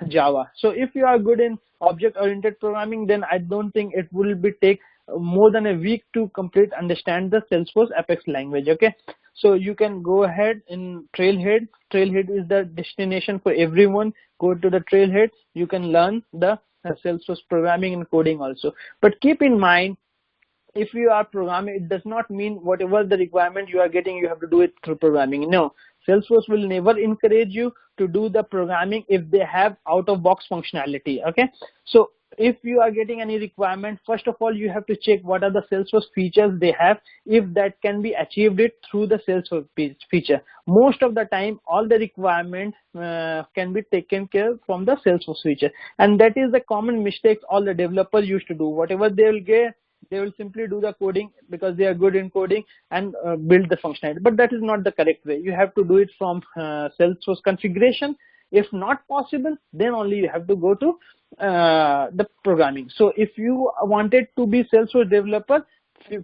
Java. So if you are good in object-oriented programming, then I don't think it will take more than a week to understand the Salesforce Apex language. Okay, so you can go ahead in Trailhead. Trailhead is the destination for everyone. Go to the Trailhead. You can learn the Salesforce programming and coding also. But keep in mind, if you are programming, it does not mean whatever the requirement you are getting, you have to do it through programming. No, Salesforce will never encourage you to do the programming if they have out-of-box functionality. Okay, so if you are getting any requirement, first of all, you have to check what are the Salesforce features they have, if that can be achieved it through the Salesforce feature. Most of the time, all the requirements can be taken care from the Salesforce feature, and that is the common mistakes all the developers used to do. Whatever they will get, they will simply do the coding because they are good in coding and build the functionality. But that is not the correct way. You have to do it from Salesforce configuration. If not possible, then only you have to go to the programming. So if you wanted to be Salesforce developer,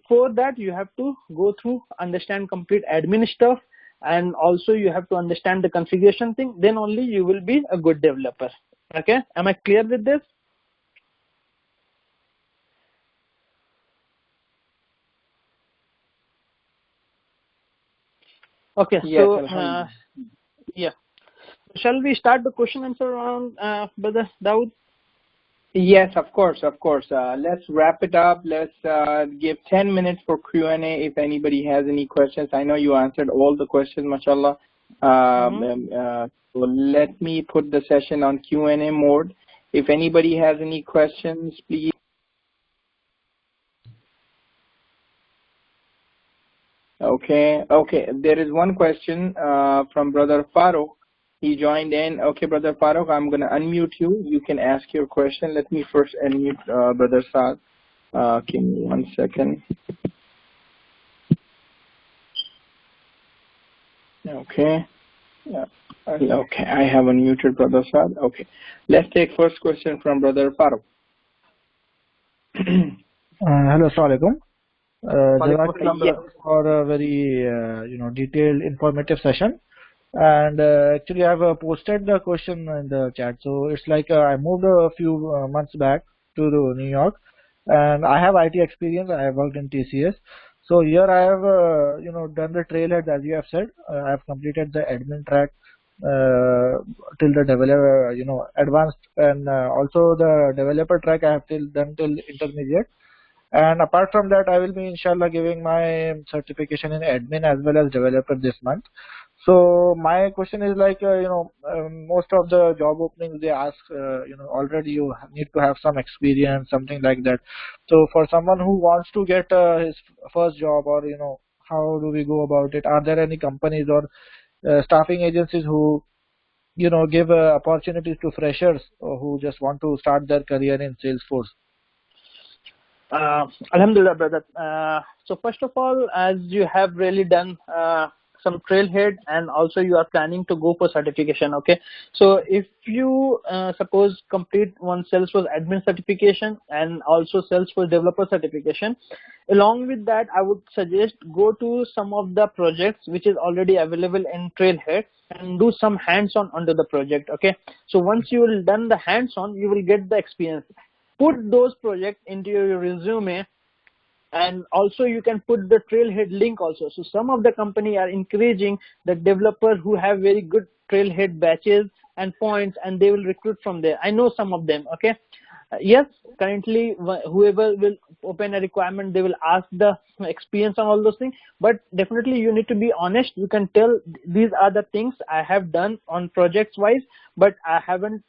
for that you have to go through, understand complete admin stuff, and also you have to understand the configuration thing. Then only you will be a good developer. Okay, am I clear with this? Okay, Yes, so yeah, shall we start the question answer round, Brother Dawood? yes, of course, of course. Let's wrap it up. Let's give 10 minutes for Q&A if anybody has any questions. I know you answered all the questions, mashallah. So let me put the session on Q&A mode. If anybody has any questions, please. Okay, there is one question from Brother Farooq. He joined in. Okay, Brother Farooq, I'm going to unmute you. You can ask your question. Let me first unmute Brother Saad. Give me 1 second. Okay. Okay, I have unmuted Brother Saad. Okay. Let's take first question from Brother Farooq. Hello, Assalamualaikum. Jazakallah for a very detailed, informative session. And actually, I have posted the question in the chat. So it's like I moved a few months back to New York, and I have IT experience. I have worked in TCS. So here I have done the trailhead, as you have said. I have completed the admin track till the developer advanced, and also the developer track I have done till intermediate. And apart from that, I will be inshallah giving my certification in admin as well as developer this month. So my question is like, most of the job openings they ask, already you need to have some experience, something like that. So for someone who wants to get his first job, or how do we go about it? Are there any companies or staffing agencies who give opportunities to freshers who just want to start their career in Salesforce? Alhamdulillah, brother. So first of all, as you have really done some trailhead, and also you are planning to go for certification. Okay, so if you suppose complete one Salesforce admin certification and also Salesforce developer certification, along with that, I would suggest go to some of the projects which is already available in trailhead and do some hands-on under the project. Okay, so once you will done the hands-on, you will get the experience. Put those projects into your resume, and also you can put the trailhead link also. So some of the company are encouraging the developers who have very good trailhead batches and points, and they will recruit from there. I know some of them. Okay, yes, currently whoever will open a requirement, they will ask the experience on all those things, but definitely you need to be honest. You can tell these are the things I have done on projects wise, but I haven't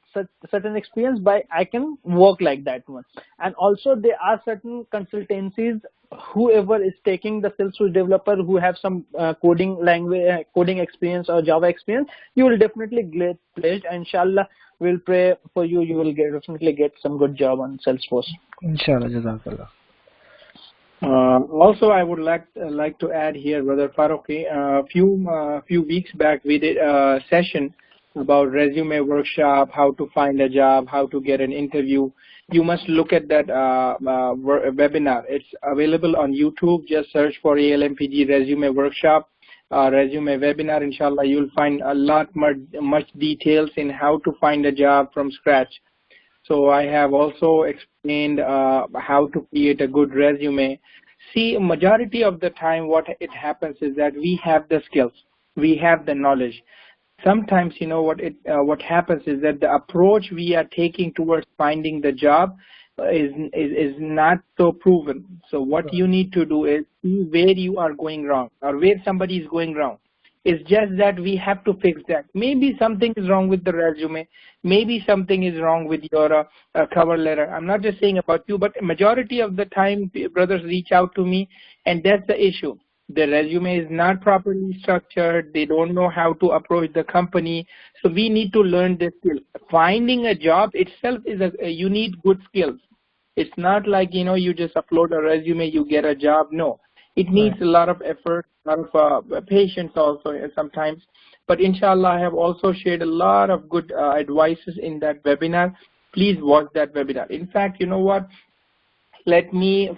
certain experience, but I can work like that one. And also there are certain consultancies, whoever is taking the Salesforce developer who have some coding language, coding experience or Java experience, you will definitely get placed. Inshallah, we'll pray for you. You will definitely get some good job on Salesforce. Inshallah, jazakallah. Also, I would like to add here, Brother Farooqi, a few weeks back we did a session about resume workshop, how to find a job, how to get an interview. You must look at that webinar. It's available on YouTube. Just search for ALMPG resume workshop, resume webinar. Inshallah, you'll find a lot much details in how to find a job from scratch. So I have also explained how to create a good resume. See, majority of the time what it happens is that we have the skills, we have the knowledge. Sometimes, what happens is that the approach we are taking towards finding the job, is not so proven. So what you need to do is see where you are going wrong or where somebody is going wrong. It's just that we have to fix that. Maybe something is wrong with the resume. Maybe something is wrong with your cover letter. I'm not just saying about you, but majority of the time brothers reach out to me, and that's the issue. The resume is not properly structured. They don't know how to approach the company. So we need to learn this skill. Finding a job itself is you need good skills. It's not like, you just upload a resume, you get a job. No. It needs a lot of effort, a lot of patience also sometimes. But inshallah, I have also shared a lot of good advices in that webinar. Please watch that webinar. In fact, you know what? Let me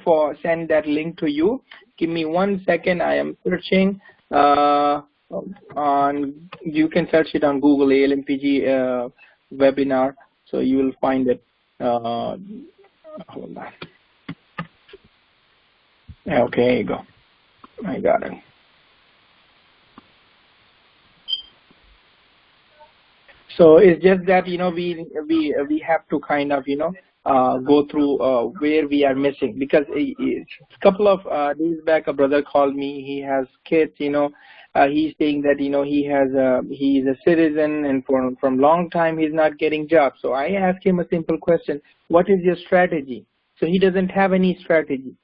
send that link to you. Give me 1 second. I am searching you can search it on Google, ALMPG webinar. So you will find it. Hold on. Okay, here you go. I got it. So it's just that we have to kind of go through where we are missing, because a couple of days back a brother called me. He has kids. He's saying that he's a citizen, and from long time he's not getting jobs. So I asked him a simple question: what is your strategy? So he doesn't have any strategy.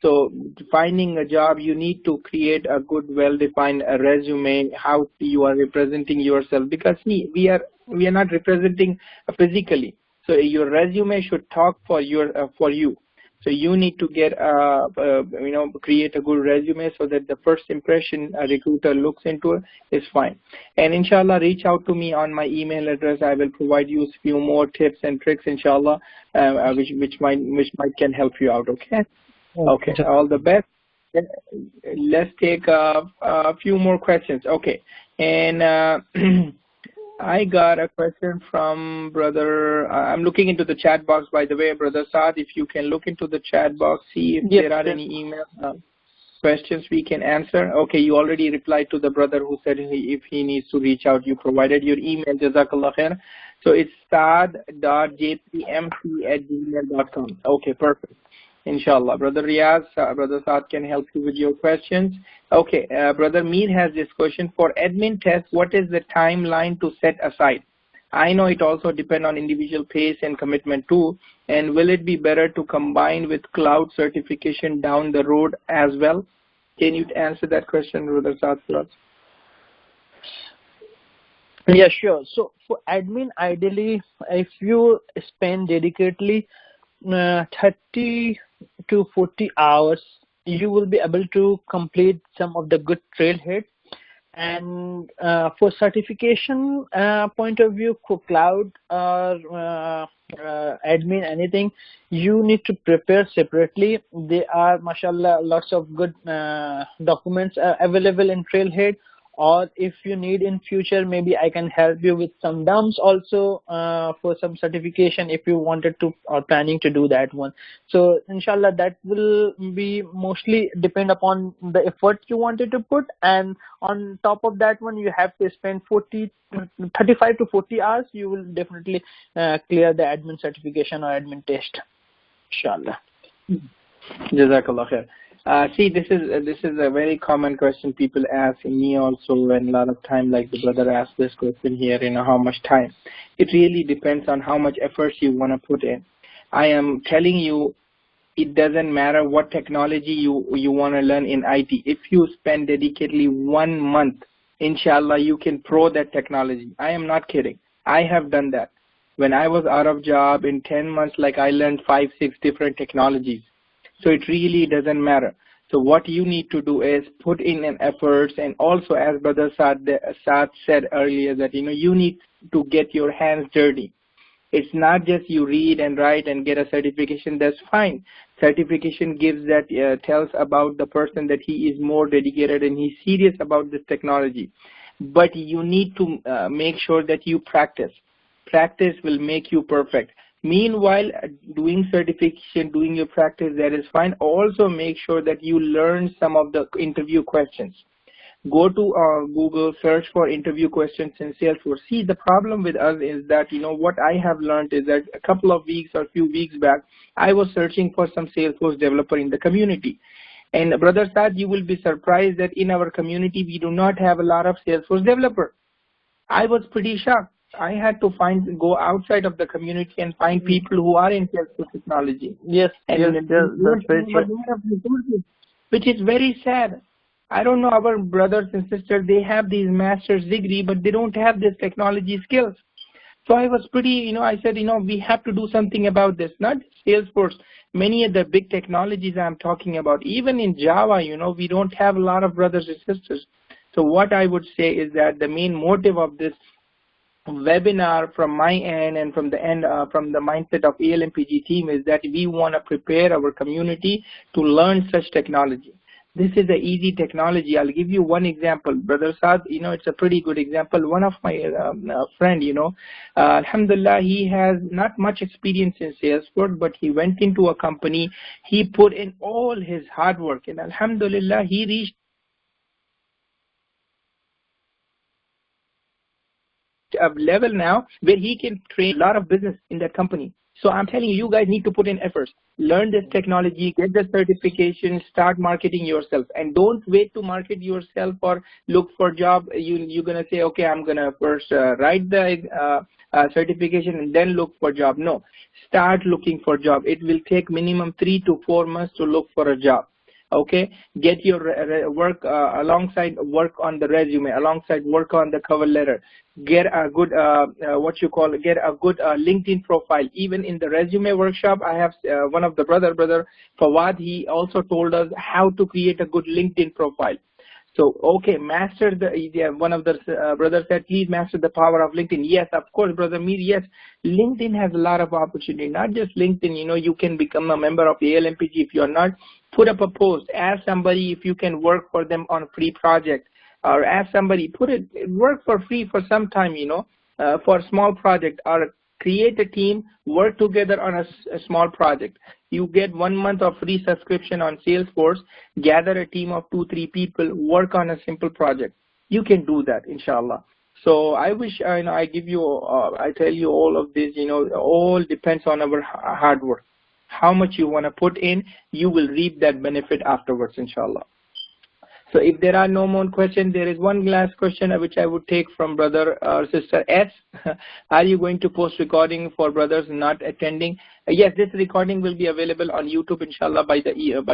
So finding a job, you need to create a good, well-defined resume, how you are representing yourself, because we are not representing physically. So your resume should talk for you. So you need to get create a good resume so that the first impression a recruiter looks into it is fine. And inshallah, reach out to me on my email address. I will provide you a few more tips and tricks, inshallah, which might can help you out. Okay. Okay, all the best. Let's take a few more questions. Okay, and I got a question from brother. I'm looking into the chat box, by the way, brother Saad. If you can look into the chat box, see if there are any email questions we can answer. Okay, you already replied to the brother who said if he needs to reach out, you provided your email. Jazakallah khair. So it's saad.jpmc@gmail.com. Okay, perfect. Inshallah. Brother Riaz, Brother Saad can help you with your questions. Okay, Brother Mir has this question. For admin test, what is the timeline to set aside? I know it also depends on individual pace and commitment too. And will it be better to combine with cloud certification down the road as well? Can you answer that question, Brother Saad, for us? Yeah, sure. So for admin, ideally, if you spend dedicatedly 30 to 40 hours, you will be able to complete some of the good trailhead. And for certification point of view, for cloud or admin, anything, you need to prepare separately. There are, mashallah, lots of good documents available in trailhead. Or if you need in future, maybe I can help you with some dumps also for some certification if you wanted to or planning to do that one. So inshallah, that will be mostly depend upon the effort you wanted to put, and on top of that one you have to spend 35 to 40 hours. You will definitely clear the admin certification or admin test, inshallah. Jazakallah khair. See, this is a very common question people ask me also, and a lot of time, like the brother asked this question here, how much time. It really depends on how much effort you want to put in. I am telling you, it doesn't matter what technology you want to learn in IT. If you spend dedicatedly 1 month, inshallah, you can pro that technology. I am not kidding. I have done that. When I was out of job in 10 months, like I learned 5-6 different technologies. So it really doesn't matter. So what you need to do is put in an efforts, and also as Brother Saad said earlier that you need to get your hands dirty. It's not just you read and write and get a certification. That's fine. Certification gives that tells about the person that he is more dedicated and he's serious about this technology. But you need to make sure that you practice. Practice will make you perfect. Meanwhile, doing certification, doing your practice, that is fine. Also make sure that you learn some of the interview questions. Go to Google, search for interview questions in Salesforce. See, the problem with us is that, what I have learned is that a couple of weeks or a few weeks back, I was searching for some Salesforce developer in the community. And Brother Saad, you will be surprised that in our community, we do not have a lot of Salesforce developer. I was pretty shocked. I had to go outside of the community and find people who are in Salesforce technology. Yes, and that's very true. Which is very sad. I don't know, our brothers and sisters, they have these master's degree, but they don't have this technology skills. So I was pretty, I said, we have to do something about this, not Salesforce. Many of the big technologies I'm talking about, even in Java, we don't have a lot of brothers and sisters. So what I would say is that the main motive of this webinar from my end and from the mindset of ALMPG team is that we want to prepare our community to learn such technology. This is an easy technology. I'll give you one example. Brother Saad, it's a pretty good example. One of my friend, alhamdulillah, he has not much experience in Salesforce, but he went into a company. He put in all his hard work, and alhamdulillah, he reached a level now where he can train a lot of business in that company. So I'm telling you, you guys need to put in efforts. Learn this technology, get the certification, start marketing yourself. And don't wait to market yourself or look for a job. You're going to say, okay, I'm going to first write the certification and then look for a job. No, start looking for a job. It will take minimum 3 to 4 months to look for a job. Okay, get your work alongside work on the resume, alongside work on the cover letter. Get a good get a good LinkedIn profile. Even in the resume workshop, I have one of the brother Fawad. He also told us how to create a good LinkedIn profile. So, okay, master one of the brothers said, please master the power of LinkedIn. Yes, of course, Brother Mir, yes. LinkedIn has a lot of opportunity, not just LinkedIn. You can become a member of ALMPG if you're not. Put up a post, ask somebody if you can work for them on a free project, or ask somebody, work for free for some time, for a small project, or create a team, work together on a small project. You get 1 month of free subscription on Salesforce, gather a team of 2-3 people, work on a simple project. You can do that, inshallah. So I wish I give you, I tell you all of this, all depends on our hard work. How much you want to put in, you will reap that benefit afterwards, inshallah. So if there are no more questions, there is one last question which I would take from brother or sister S. Are you going to post recording for brothers not attending? Yes, this recording will be available on YouTube, inshallah, by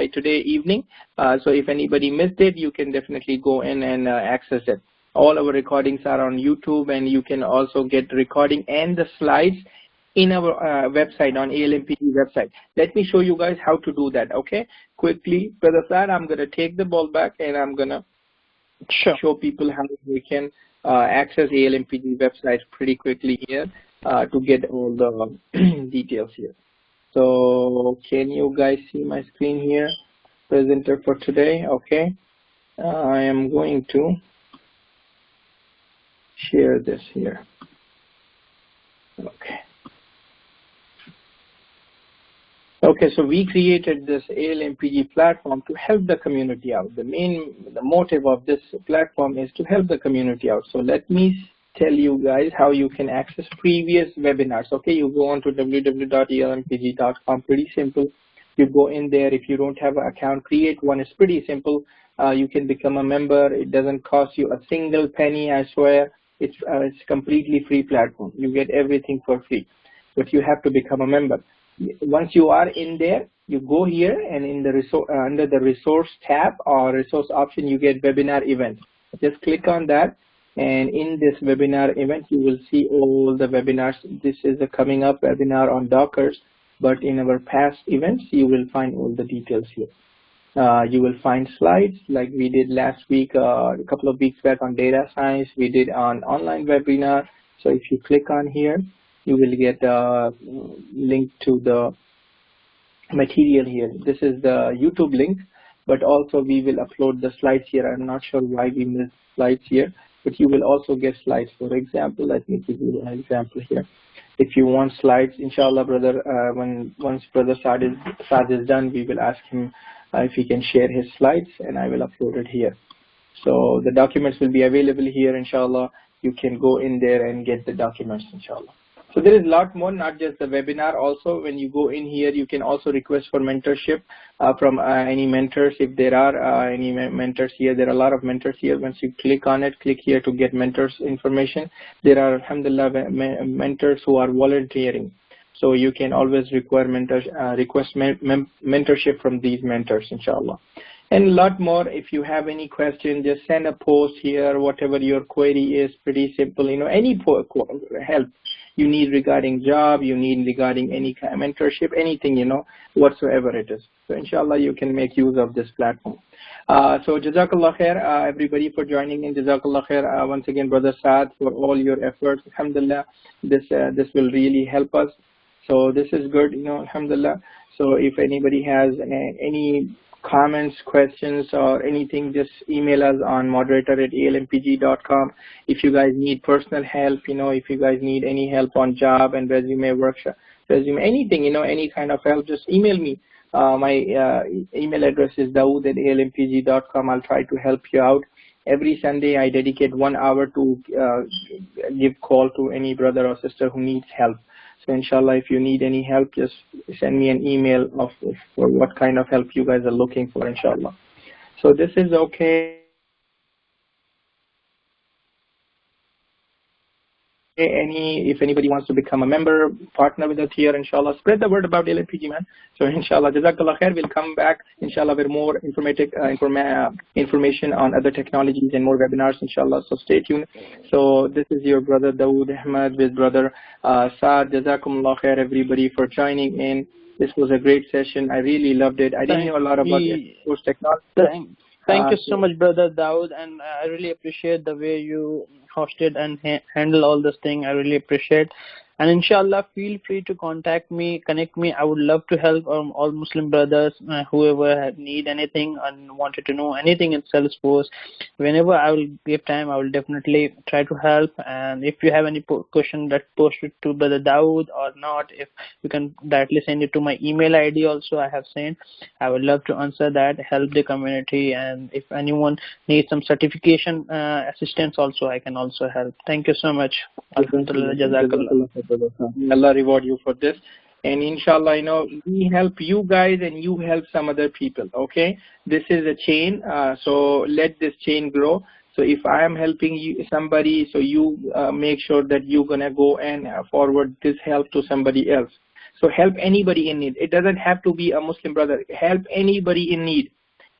today evening. So if anybody missed it, you can definitely go in and access it. All our recordings are on YouTube, and you can also get the recording and the slides in our website, on ALMPG website. Let me show you guys how to do that, okay? Quickly, Brother Saad, I'm going to take the ball back, and I'm going to show people how they can access ALMPG website pretty quickly here to get all the details here. So can you guys see my screen here? Presenter for today, okay? I am going to share this here. Okay. Okay, so we created this ALMPG platform to help the community out. The motive of this platform is to help the community out. So let me tell you guys how you can access previous webinars. Okay, you go on to www.almpg.com. Pretty simple. You go in there. If you don't have an account, create one. It's pretty simple. You can become a member. It doesn't cost you a single penny, I swear. It's completely free platform. You get everything for free, but you have to become a member. Once you are in there, you go here, and in the under the resource tab or resource option, you get webinar event. Just click on that, and in this webinar event, you will see all the webinars. This is a coming up webinar on Dockers, but in our past events, you will find all the details here. You will find slides like we did last week, a couple of weeks back on data science. We did on online webinar. So if you click on here, you will get a link to the material here. This is the YouTube link, but also we will upload the slides here. I'm not sure why we missed slides here, but you will also get slides. For example, let me give you an example here. If you want slides, inshallah, brother, once Brother Saad is done, we will ask him if he can share his slides, and I will upload it here. So the documents will be available here, inshallah. You can go in there and get the documents, inshallah. So there is a lot more, not just the webinar. Also, when you go in here, you can also request for mentorship from any mentors. If there are any mentors here, there are a lot of mentors here. Once you click on it, click here to get mentors information. There are, alhamdulillah, mentors who are volunteering. So you can always request mentorship from these mentors, inshallah. And a lot more. If you have any question, just send a post here. Whatever your query is, pretty simple. Any help you need regarding job, you need regarding any kind of mentorship, anything, whatsoever it is. So inshallah, you can make use of this platform. So Jazakallah khair, everybody, for joining in. Jazakallah khair, once again, Brother Saad, for all your efforts. Alhamdulillah, this will really help us. So this is good, alhamdulillah. So if anybody has any comments, questions, or anything, just email us on moderator@almpg.com. If you guys need personal help, if you guys need any help on job and resume workshop, anything, any kind of help, just email me. My email address is dawood@almpg.com. I'll try to help you out. Every Sunday, I dedicate 1 hour to give call to any brother or sister who needs help. So inshallah, if you need any help, just send me an email for what kind of help you guys are looking for, inshallah. So this is okay. If anybody wants to become a member, partner with us here, inshallah, spread the word about ALMPG, man. So inshallah, jazakallah khair. We'll come back, inshallah, with more information on other technologies and more webinars, inshallah. So stay tuned. So this is your brother Dawood Ahmed with brother Saad. Jazakumullah khair, everybody, for joining in. This was a great session. I really loved it. I didn't know a lot about Salesforce technology. Thank you so much, brother Dawood, and I really appreciate the way you hosted and handle all this thing. I really appreciate. And inshallah, feel free to contact me, connect me. I would love to help all Muslim brothers, whoever need anything and wanted to know anything in Salesforce. Whenever I will give time, I will definitely try to help. And if you have any question that posted to Brother Dawood or not, if you can directly send it to my email ID also I have sent. I would love to answer that, help the community. And if anyone needs some certification assistance also, I can also help. Thank you so much. Alhamdulillah, jazakallah. Allah reward you for this. And inshallah, we help you guys and you help some other people, okay? This is a chain, so let this chain grow. So if I am helping somebody, so you make sure that you're going to go and forward this help to somebody else. So help anybody in need. It doesn't have to be a Muslim brother. Help anybody in need.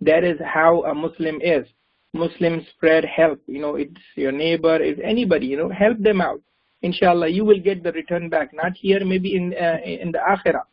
That is how a Muslim is. Muslims spread help. It's your neighbor, it's anybody, help them out. Inshallah, you will get the return back, not here, maybe in the akhirah.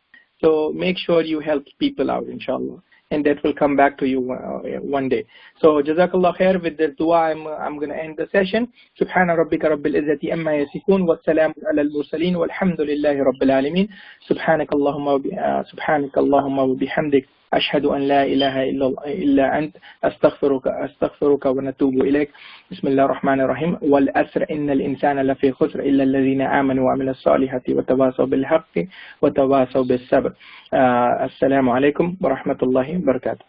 So make sure you help people out, inshallah, and that will come back to you one day. So jazakallah khair. With this dua, I'm going to end the session. Subhana rabbika rabbil izzati amma yasifun wa salamun ala al-mursaleen walhamdulillahi rabbil alamin. Subhanakallahumma wa bihamdik. أشهد أن لا إله إلا أنت أستغفرك ونتوب إليك. بسم الله الرحمن الرحيم. والأسر إن الإنسان لفي خسر إلا الذين آمنوا وعملوا الصالحات وتواصوا بالحق وتواصوا بالصبر. السلام عليكم ورحمة الله وبركاته.